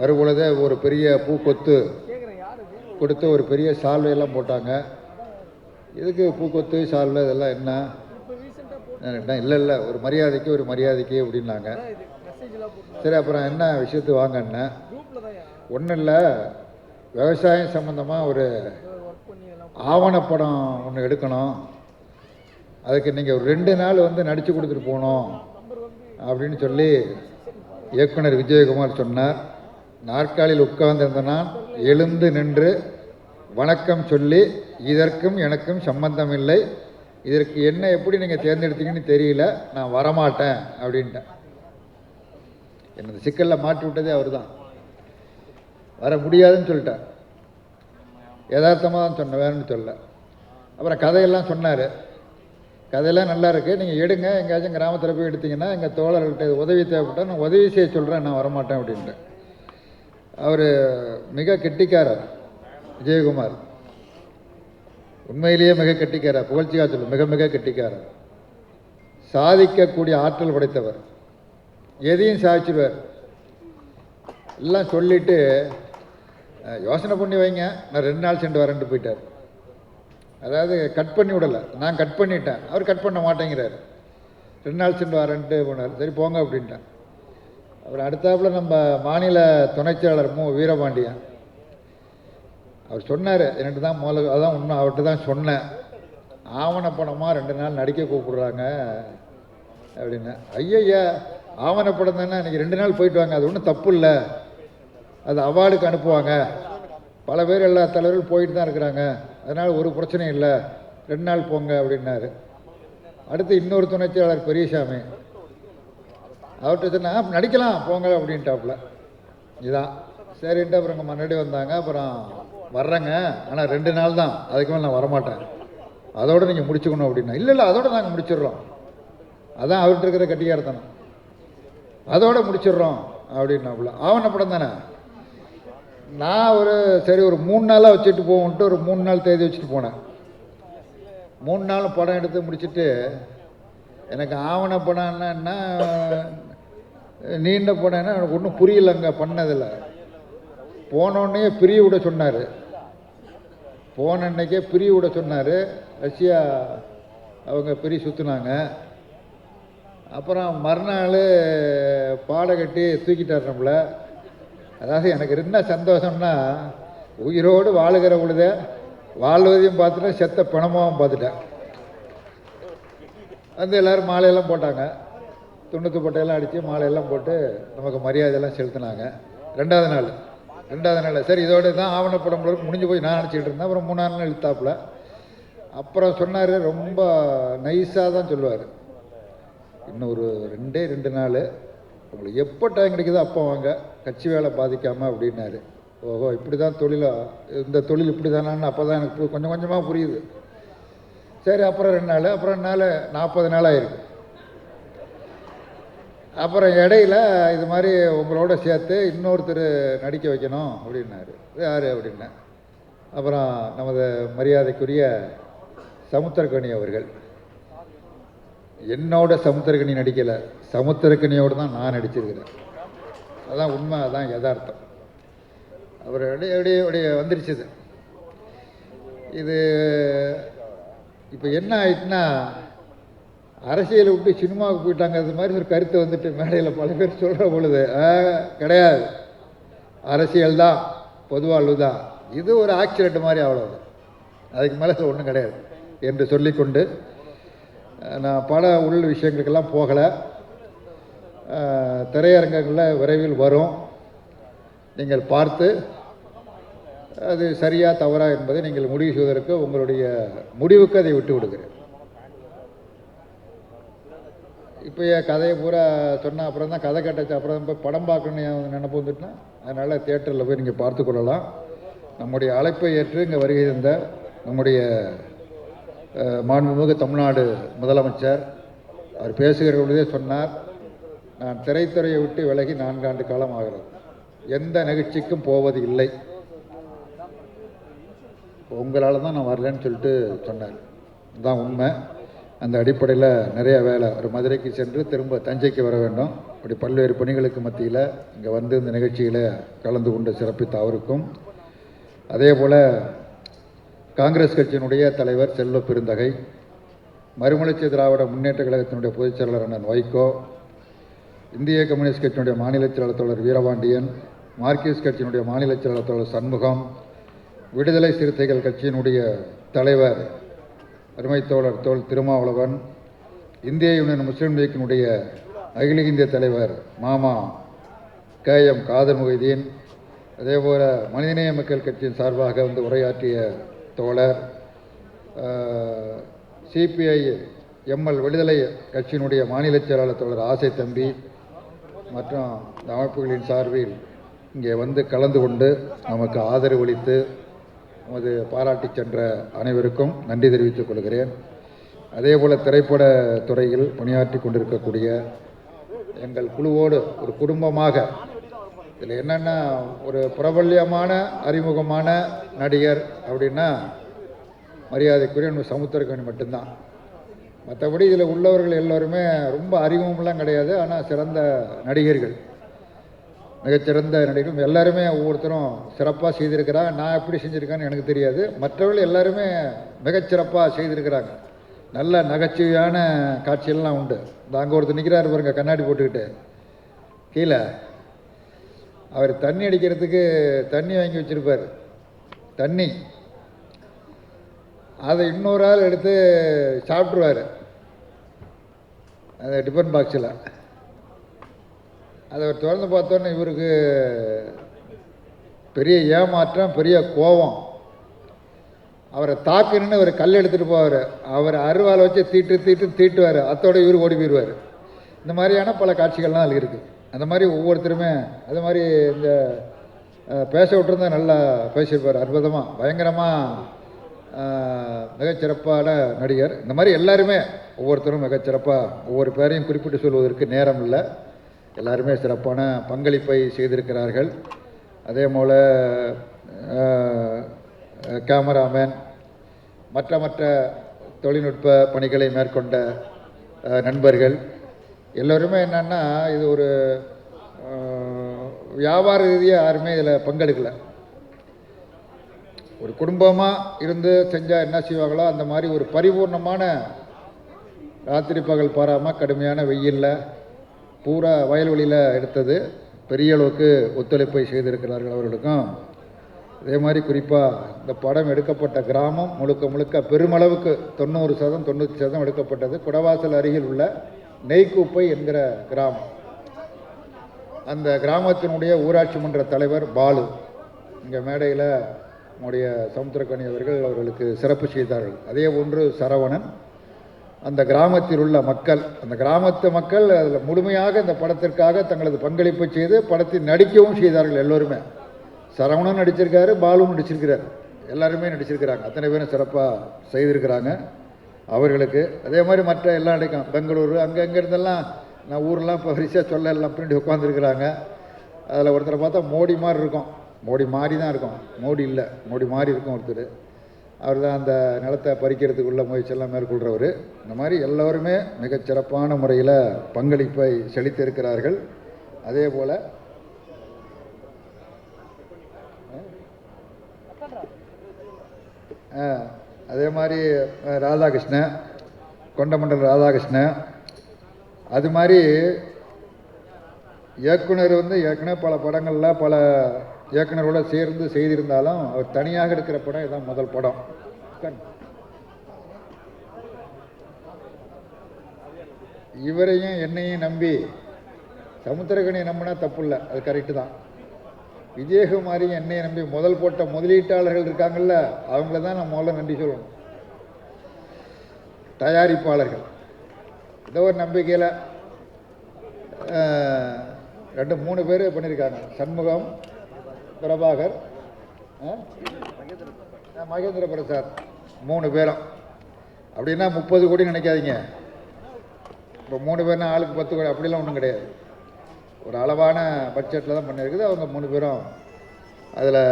வரும்பொழுதே ஒரு பெரிய பூக்கொத்து கொடுத்து ஒரு பெரிய சால்வையெல்லாம் போட்டாங்க. எதுக்கு பூக்கொத்து சால்வை இதெல்லாம் என்ன? இல்லை ஒரு மரியாதைக்கு அப்படின்னாங்க. சரி, அப்புறம் என்ன விஷயத்துக்கு வாங்கன்னு. ஒன்றும் இல்லை, விவசாயம் சம்மந்தமாக ஒரு ஆவணப்படம் ஒன்று எடுக்கணும், அதுக்கு நீங்கள் ஒரு 2 நாள் வந்து நடித்து கொடுத்துட்டு போகணும் அப்படின்னு சொல்லி இயக்குனர் விஜயகுமார் சொன்னார். நாற்காலியில் உட்கார்ந்திருந்த நான் எழுந்து நின்று வணக்கம் சொல்லி, இதற்கும் எனக்கும் சம்பந்தம் இல்லை, இதற்கு என்ன எப்படி நீங்கள் தேர்ந்தெடுத்தீங்கன்னு தெரியல, நான் வரமாட்டேன் அப்படின்ட்டேன். என்னது சிக்கலில் மாட்டி விட்டதே அவர் தான். வர முடியாதுன்னு சொல்லிட்டேன். யதார்த்தமாக தான் சொன்னேன், வேணும்னு சொல்ல. அப்புறம் கதையெல்லாம் சொன்னார். கதையெல்லாம் நல்லா இருக்குது, நீங்கள் எடுங்க, எங்கேயாச்சும் கிராமத்தில் போய் எடுத்தீங்கன்னா எங்கள் தோழர்கள்ட்ட உதவி தேவைப்பட்டால் நான் உதவி செய்ய சொல்கிறேன், நான் வரமாட்டேன் அப்படின்ட்டு. அவர் மிக கெட்டிக்காரர் விஜயகுமார், உண்மையிலேயே மிக கெட்டிக்காரர், புகழ்ச்சியாக சொல்லு, மிக மிக கெட்டிக்காரர், சாதிக்கக்கூடிய ஆற்றல் படைத்தவர், எதையும் சாதிச்சிடுவார். எல்லாம் சொல்லிவிட்டு யோசனை பண்ணி வைங்க, நான் 2 நாள் சென்று வரேன்ட்டு போயிட்டார். அதாவது கட் பண்ணி விடலை, நான் கட் பண்ணிட்டேன், அவர் கட் பண்ண மாட்டேங்கிறார். 2 நாள் சென்று வரேன்ட்டு போனார். சரி போங்க அப்படின்ட்டேன். அப்புறம் அடுத்தாப்புல நம்ம மாநில துணைச் செயலாளர் மு வீரபாண்டியன் அவர் சொன்னார், என்கிட்ட தான் முதல்ல அதான் இன்னும் அவர்கிட்ட தான் சொன்னேன், ஆவணப்படமாக 2 நாள் நடிக்க கூப்பிடுறாங்க அப்படின்னு. ஐயா ஆவணப்படம் தானே, இன்றைக்கி 2 நாள் போயிட்டு வாங்க, அது ஒன்றும் தப்பு இல்லை, அது அவார்டுக்கு அனுப்புவாங்க, பல பேர் எல்லா தலைவர்கள் போயிட்டு தான் இருக்கிறாங்க, அதனால் ஒரு பிரச்சனையும் இல்லை, 2 நாள் போங்க அப்படின்னாரு. அடுத்து இன்னொரு துணைச் செயலாளர் பெரியசாமி அவர்கிட்ட சொன்னால் நடிக்கலாம் போங்க அப்படின்ட்டாப்புல. இதுதான் சரின்ட்டு அப்புறம் இங்கே மறுபடியும் வந்தாங்க. அப்புறம் வர்றேங்க, ஆனால் 2 நாள் தான், அதுக்கு மேலே நான் வரமாட்டேன், அதோடு நீங்கள் முடிச்சுக்கணும் அப்படின்னா. இல்லை அதோடு நாங்கள் முடிச்சிடுறோம், அதான் அவர்கிட்ட இருக்கிற கட்டிக்காரத்தனம், அதோடு முடிச்சிடுறோம் அப்படின்னாப்புல. ஆவணப்படம் தானே. நான் சரி ஒரு 3 நாளாக வச்சுட்டு போவோன்ட்டு ஒரு 3 நாள் தேதி வச்சுட்டு போனேன். 3 நாள் படம் எடுத்து முடிச்சுட்டு எனக்கு ஆவணப்படம்னா என்ன, நீண்ட படம்னா எனக்கு ஒன்றும் புரியலைங்க பண்ணதில்லை. போனோடனே பிரிய விட சொன்னார், போன அன்னைக்கே பிரிய விட சொன்னார். ரஷ்யா அவங்க பிரி சுற்றுனாங்க. அப்புறம் மறுநாள் பாடை கட்டி தூக்கிட்டார் நம்மளை. அதாவது எனக்கு என்ன சந்தோஷம்னா, உயிரோடு வாழுகிற பொழுத வாழ்வதையும் பார்த்துட்டேன், செத்த பிணமாகவும் பார்த்துட்டேன். வந்து எல்லோரும் மாலையெல்லாம் போட்டாங்க, துண்ணூத்து பட்டையெல்லாம் அடித்து மாலையெல்லாம் போட்டு நமக்கு மரியாதையெல்லாம் செலுத்தினாங்க. 2வது நாள் சரி இதோடு தான் ஆவணப்படம் முடிஞ்சு போய் நான் நினச்சிக்கிட்டு இருந்தேன். அப்புறம் 3ஆவது நாள் இழுத்தாப்புல. அப்புறம் சொன்னார், ரொம்ப நைஸாக தான் சொல்லுவார், இன்னும் ஒரு 2 நாள் உங்களுக்கு எப்போ டைம் கிடைக்குதோ அப்போ வாங்க, கட்சி வேலை பாதிக்காமல் அப்படின்னாரு. ஓஹோ இப்படி தான் இந்த தொழில் இப்படி தானான்னு அப்போ தான் எனக்கு கொஞ்சம் கொஞ்சமாக புரியுது. சரி அப்புறம் 2 நாள், அப்புறம் 2 நாள் 40 நாள் ஆயிருக்கு. அப்புறம் இடையில இது மாதிரி உங்களோட சேர்த்து இன்னொருத்தர் நடிக்க வைக்கணும் அப்படின்னாரு. யார் அப்படின்னேன். அப்புறம் நமது மரியாதைக்குரிய சமுத்திரக்கனி அவர்கள். என்னோட சமுத்திரக்கனி நடிக்கலை, சமுத்திரக்கனியோடு தான் நான் நடிச்சிருக்கிறேன். அதான் உண்மை, அதான் யதார்த்தம். அவர் அப்படியே வந்துருச்சு. இது இப்போ என்ன ஆயிடுச்சுன்னா, அரசியலை விட்டு சினிமாவுக்கு போயிட்டாங்கிறது மாதிரி ஒரு கருத்தை வந்துட்டு மேடையில் பல பேர் சொல்கிற பொழுது கிடையாது, அரசியல் தான், பொதுவாழ்வு தான், இது ஒரு ஆக்சிடென்ட் மாதிரி அவ்வளோது, அதுக்கு மேலே ஒன்றும் கிடையாது என்று சொல்லிக்கொண்டு நான் பல உள் விஷயங்களுக்கெல்லாம் போகலை. திரையரங்கங்களில் விரைவில் வரும், நீங்கள் பார்த்து அது சரியா தவறா என்பதை நீங்கள் முடிவு செய்வதற்கு உங்களுடைய முடிவுக்கு அதை விட்டு விடுகிறேன். இப்போ என் கதையை பூரா சொன்னால் அப்புறம் தான் கதை கட்டச்சு, அப்புறம் போய் படம் பார்க்கணுன்னு நினைப்பு வந்துட்டுனா, அதனால் தியேட்டரில் போய் நீங்கள் பார்த்து கொள்ளலாம். நம்முடைய அழைப்பை ஏற்று இங்கே வருகை தந்த நம்முடைய மாண்புமிகு தமிழ்நாடு முதலமைச்சர் அவர் பேசுகிற பொழுதே சொன்னார், நான் திரைத்துறையை விட்டு விலகி 4 ஆண்டு காலம் ஆகிறது, எந்த நிகழ்ச்சிக்கும் போவது இல்லை, உங்களால் தான் நான் வரலன்னு சொல்லிட்டு சொன்னார். இதுதான் உண்மை. அந்த அடிப்படையில் நிறைய வேலை, ஒரு மதுரைக்கு சென்று திரும்ப தஞ்சைக்கு வர வேண்டும், அப்படி பல்வேறு பணிகளுக்கு மத்தியில் இங்கே வந்து இந்த நிகழ்ச்சியில் கலந்து கொண்டு சிறப்பித்த அவருக்கும், அதே போல் காங்கிரஸ் கட்சியினுடைய தலைவர் செல்வ பெருந்தகை, மறுமலர்ச்சி திராவிட முன்னேற்ற கழகத்தினுடைய பொதுச் செயலாளர் அண்ணன் வைகோ, இந்திய கம்யூனிஸ்ட் கட்சியினுடைய மாநில செயலாளர் தோழர் வீரபாண்டியன், மார்க்சிஸ்ட் கட்சியினுடைய மாநில செயலாளர் தோழர் சண்முகம், விடுதலை சிறுத்தைகள் கட்சியினுடைய தலைவர் அருமை தோழர் திருமாவளவன், இந்திய யூனியன் முஸ்லீம் லீக்கினுடைய அகில இந்திய தலைவர் மாமா KM காதர் முகைதீன், அதேபோல் மனிதநேய மக்கள் கட்சியின் சார்பாக வந்து உரையாற்றிய தோழர், CPI ML விடுதலை கட்சியினுடைய மாநில செயலாளர் தோழர் ஆசை தம்பி மற்றும் இந்த அமைப்புகளின் சார்பில் இங்கே வந்து கலந்து கொண்டு நமக்கு ஆதரவு அளித்து நமது பாராட்டி சென்ற அனைவருக்கும் நன்றி தெரிவித்துக் கொள்கிறேன். அதேபோல் திரைப்பட துறையில் பணியாற்றி கொண்டிருக்கக்கூடிய எங்கள் குழுவோடு ஒரு குடும்பமாக, இதில் என்னென்னா ஒரு பிரபல்யமான அறிமுகமான நடிகர் அப்படின்னா மரியாதைக்குரிய சமுத்திரக்கனி மட்டும்தான். மற்றபடி இதில் உள்ளவர்கள் எல்லோருமே ரொம்ப அறிமுகமெல்லாம் கிடையாது, ஆனால் சிறந்த நடிகர்கள். மிகச்சிறந்த நடிகர்கள் எல்லாருமே ஒவ்வொருத்தரும் சிறப்பாக செய்திருக்கிறாங்க. நான் எப்படி செஞ்சுருக்கேன்னு எனக்கு தெரியாது. மற்றவர்கள் எல்லாருமே மிகச்சிறப்பாக செய்திருக்கிறாங்க. நல்ல நகைச்சுவையான காட்சியெல்லாம் உண்டு. இந்த அங்கே ஒருத்தர் நிற்கிறாரு பாருங்க, கண்ணாடி போட்டுக்கிட்டு கீழே. அவர் தண்ணி அடிக்கிறதுக்கு தண்ணி வாங்கி வச்சுருப்பார். தண்ணி அதை இன்னொரு ஆள் எடுத்து சாப்பிட்ருவார் அந்த டிஃபன் பாக்ஸில். அதை திறந்து பார்த்தோன்னே இவருக்கு பெரிய ஏமாற்றம், பெரிய கோபம். அவரை தாக்கணுன்னு ஒரு கல் எடுத்துகிட்டு போவார். அவர் அருவாலை வச்சு தீட்டுவார். அத்தோட இவர் ஓடி போயிடுவார். இந்த மாதிரியான பல காட்சிகள்லாம் அதில் இருக்குது. அந்த மாதிரி ஒவ்வொருத்தருமே அது மாதிரி இந்த பேச விட்டுருந்தா நல்லா பேசியிருப்பார். அற்புதமாக, பயங்கரமாக, மிகச்சிறப்பான நடிகர். இந்த மாதிரி எல்லாருமே ஒவ்வொருத்தரும் மிகச்சிறப்பாக, ஒவ்வொரு பேரையும் குறிப்பிட்டு சொல்வதற்கு நேரம் இல்லை. எல்லாருமே சிறப்பான பங்களிப்பை செய்திருக்கிறார்கள். அதே போல் கேமராமேன், மற்ற தொழில்நுட்ப பணிகளை மேற்கொண்ட நண்பர்கள் எல்லோருமே என்னென்னா, இது ஒரு வியாபார ரீதியாக யாருமே இதில் பங்கெடுக்கலை. ஒரு குடும்பமாக இருந்து செஞ்சால் என்ன செய்வாங்களோ அந்த மாதிரி ஒரு பரிபூர்ணமான ராத்திரி பகல் பாராமல் கடுமையான வெயிலில் பூரா வயல்வெளியில் எடுத்தது. பெரிய அளவுக்கு ஒத்துழைப்பை செய்திருக்கிறார்கள் அவர்களுக்கும். அதே மாதிரி குறிப்பாக இந்த படம் எடுக்கப்பட்ட கிராமம் முழுக்க பெருமளவுக்கு 90% 90% எடுக்கப்பட்டது குடவாசல் அருகில் உள்ள நெய்க்குப்பை என்கிற கிராமம். அந்த கிராமத்தினுடைய ஊராட்சி மன்ற தலைவர் பாலு இங்கே மேடையில் நம்முடைய சமுத்திரக்கனி அவர்களுக்கு சிறப்பு செய்தார்கள். அதே போன்று சரவணன், அந்த கிராமத்தில் உள்ள மக்கள், அந்த கிராமத்து மக்கள் அதில் முழுமையாக இந்த படத்திற்காக தங்களது பங்களிப்பை செய்து படத்தில் நடிக்கவும் செய்தார்கள். எல்லோருமே, சரவணன் நடிச்சிருக்காரு, பாலுவும் நடிச்சிருக்கிறார், எல்லாருமே நடிச்சிருக்கிறாங்க. அத்தனை பேரும் சிறப்பாக செய்திருக்கிறாங்க அவர்களுக்கு. அதே மாதிரி மற்ற எல்லாம் நடிக்கும். பெங்களூரு அங்கே இருந்தெல்லாம் நான் ஊரெலாம் இப்போ வரிசையாக சொல்ல எல்லாம் பின்னாடி உட்காந்துருக்குறாங்க. அதில் ஒருத்தரை பார்த்தா மோடி மாதிரி இருக்கும். மோடி மாதிரி தான் இருக்கும், மோடி இல்லை, மோடி மாதிரி இருக்கும் ஒருத்தர். அவர் தான் அந்த நிலத்தை பறிக்கிறதுக்குள்ள முயற்சியெல்லாம் மேற்கொள்கிறவர். இந்த மாதிரி எல்லோருமே மிகச்சிறப்பான முறையில் பங்களிப்பை செலுத்தியிருக்கிறார்கள். அதே போல் ராதாகிருஷ்ணன், கொண்டமண்டல் ராதாகிருஷ்ணன், அது மாதிரி இயக்குனர் ஏற்கனவே பல படங்களில் பல இயக்குனரோட சேர்ந்து செய்திருந்தாலும் அவர் தனியாக எடுக்கிற படம் இதுதான் முதல் படம். இவரையும் என்னையும் நம்பி சமுத்திரக்கனியை நம்பினா தப்பு இல்லை, அது கரெக்டு தான். விஜயகுமாரியும் என்னையை நம்பி முதல் போட்ட முதலீட்டாளர்கள் இருக்காங்கல்ல, அவங்கள தான் நான் முதல்ல நன்றி சொல்லணும். தயாரிப்பாளர்கள் ஏதோ ஒரு நம்பிக்கையில் 2-3 பேர் பண்ணியிருக்காங்க. சண்முகம், பிரபாகர், மகேந்திர பிரசாத், 3 பேரும். அப்படின்னா 30 கோடி நினைக்காதீங்க. இப்போ 3 பேர்னா ஆளுக்கு 10 கோடி அப்படிலாம் ஒன்றும் கிடையாது. ஒரு அளவான பட்ஜெட்டில் தான் பண்ணியிருக்குது. அவங்க 3 பேரும் அதில்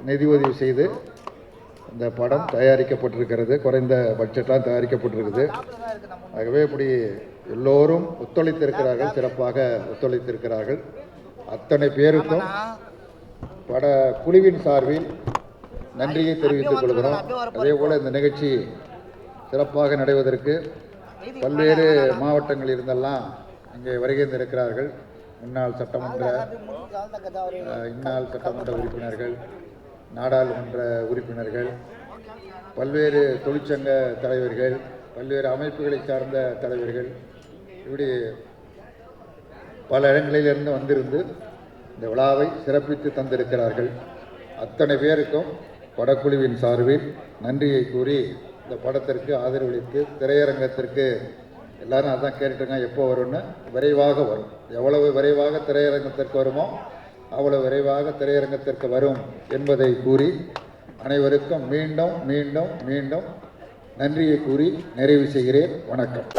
நிதி உதவி செய்து இந்த படம் தயாரிக்கப்பட்டிருக்கிறது. குறைந்த பட்ஜெட்டாக தயாரிக்கப்பட்டிருக்குது. ஆகவே இப்படி எல்லோரும் ஒத்துழைத்திருக்கிறார்கள், சிறப்பாக ஒத்துழைத்திருக்கிறார்கள். அத்தனை பேருக்கும் பட குழுவின் சார்பில் நன்றியை தெரிவித்துக் கொள்கிறோம். அதே போல் இந்த நிகழ்ச்சி சிறப்பாக நடைவதற்கு பல்வேறு மாவட்டங்களில் இருந்தெல்லாம் இங்கே வருகை இருக்கிறார்கள். முன்னாள் சட்டமன்ற உறுப்பினர்கள், நாடாளுமன்ற உறுப்பினர்கள், பல்வேறு தொழிற்சங்க தலைவர்கள், பல்வேறு அமைப்புகளை சார்ந்த தலைவர்கள், இப்படி பல இடங்களிலிருந்து வந்திருந்து இந்த விழாவை சிறப்பித்து தந்திருக்கிறார்கள். அத்தனை பேருக்கும் படக்குழுவின் சார்பில் நன்றியை கூறி இந்த படத்திற்கு ஆதரவளித்து திரையரங்கத்திற்கு எல்லாரும் அதான் கேட்டுருங்க எப்போ வரும்னு. விரைவாக வரும். எவ்வளவு விரைவாக திரையரங்கத்திற்கு வருமோ அவ்வளவு விரைவாக திரையரங்கத்திற்கு வரும் என்பதை கூறி அனைவருக்கும் மீண்டும் மீண்டும் மீண்டும் நன்றியை கூறி நிறைவு செய்கிறேன். வணக்கம்.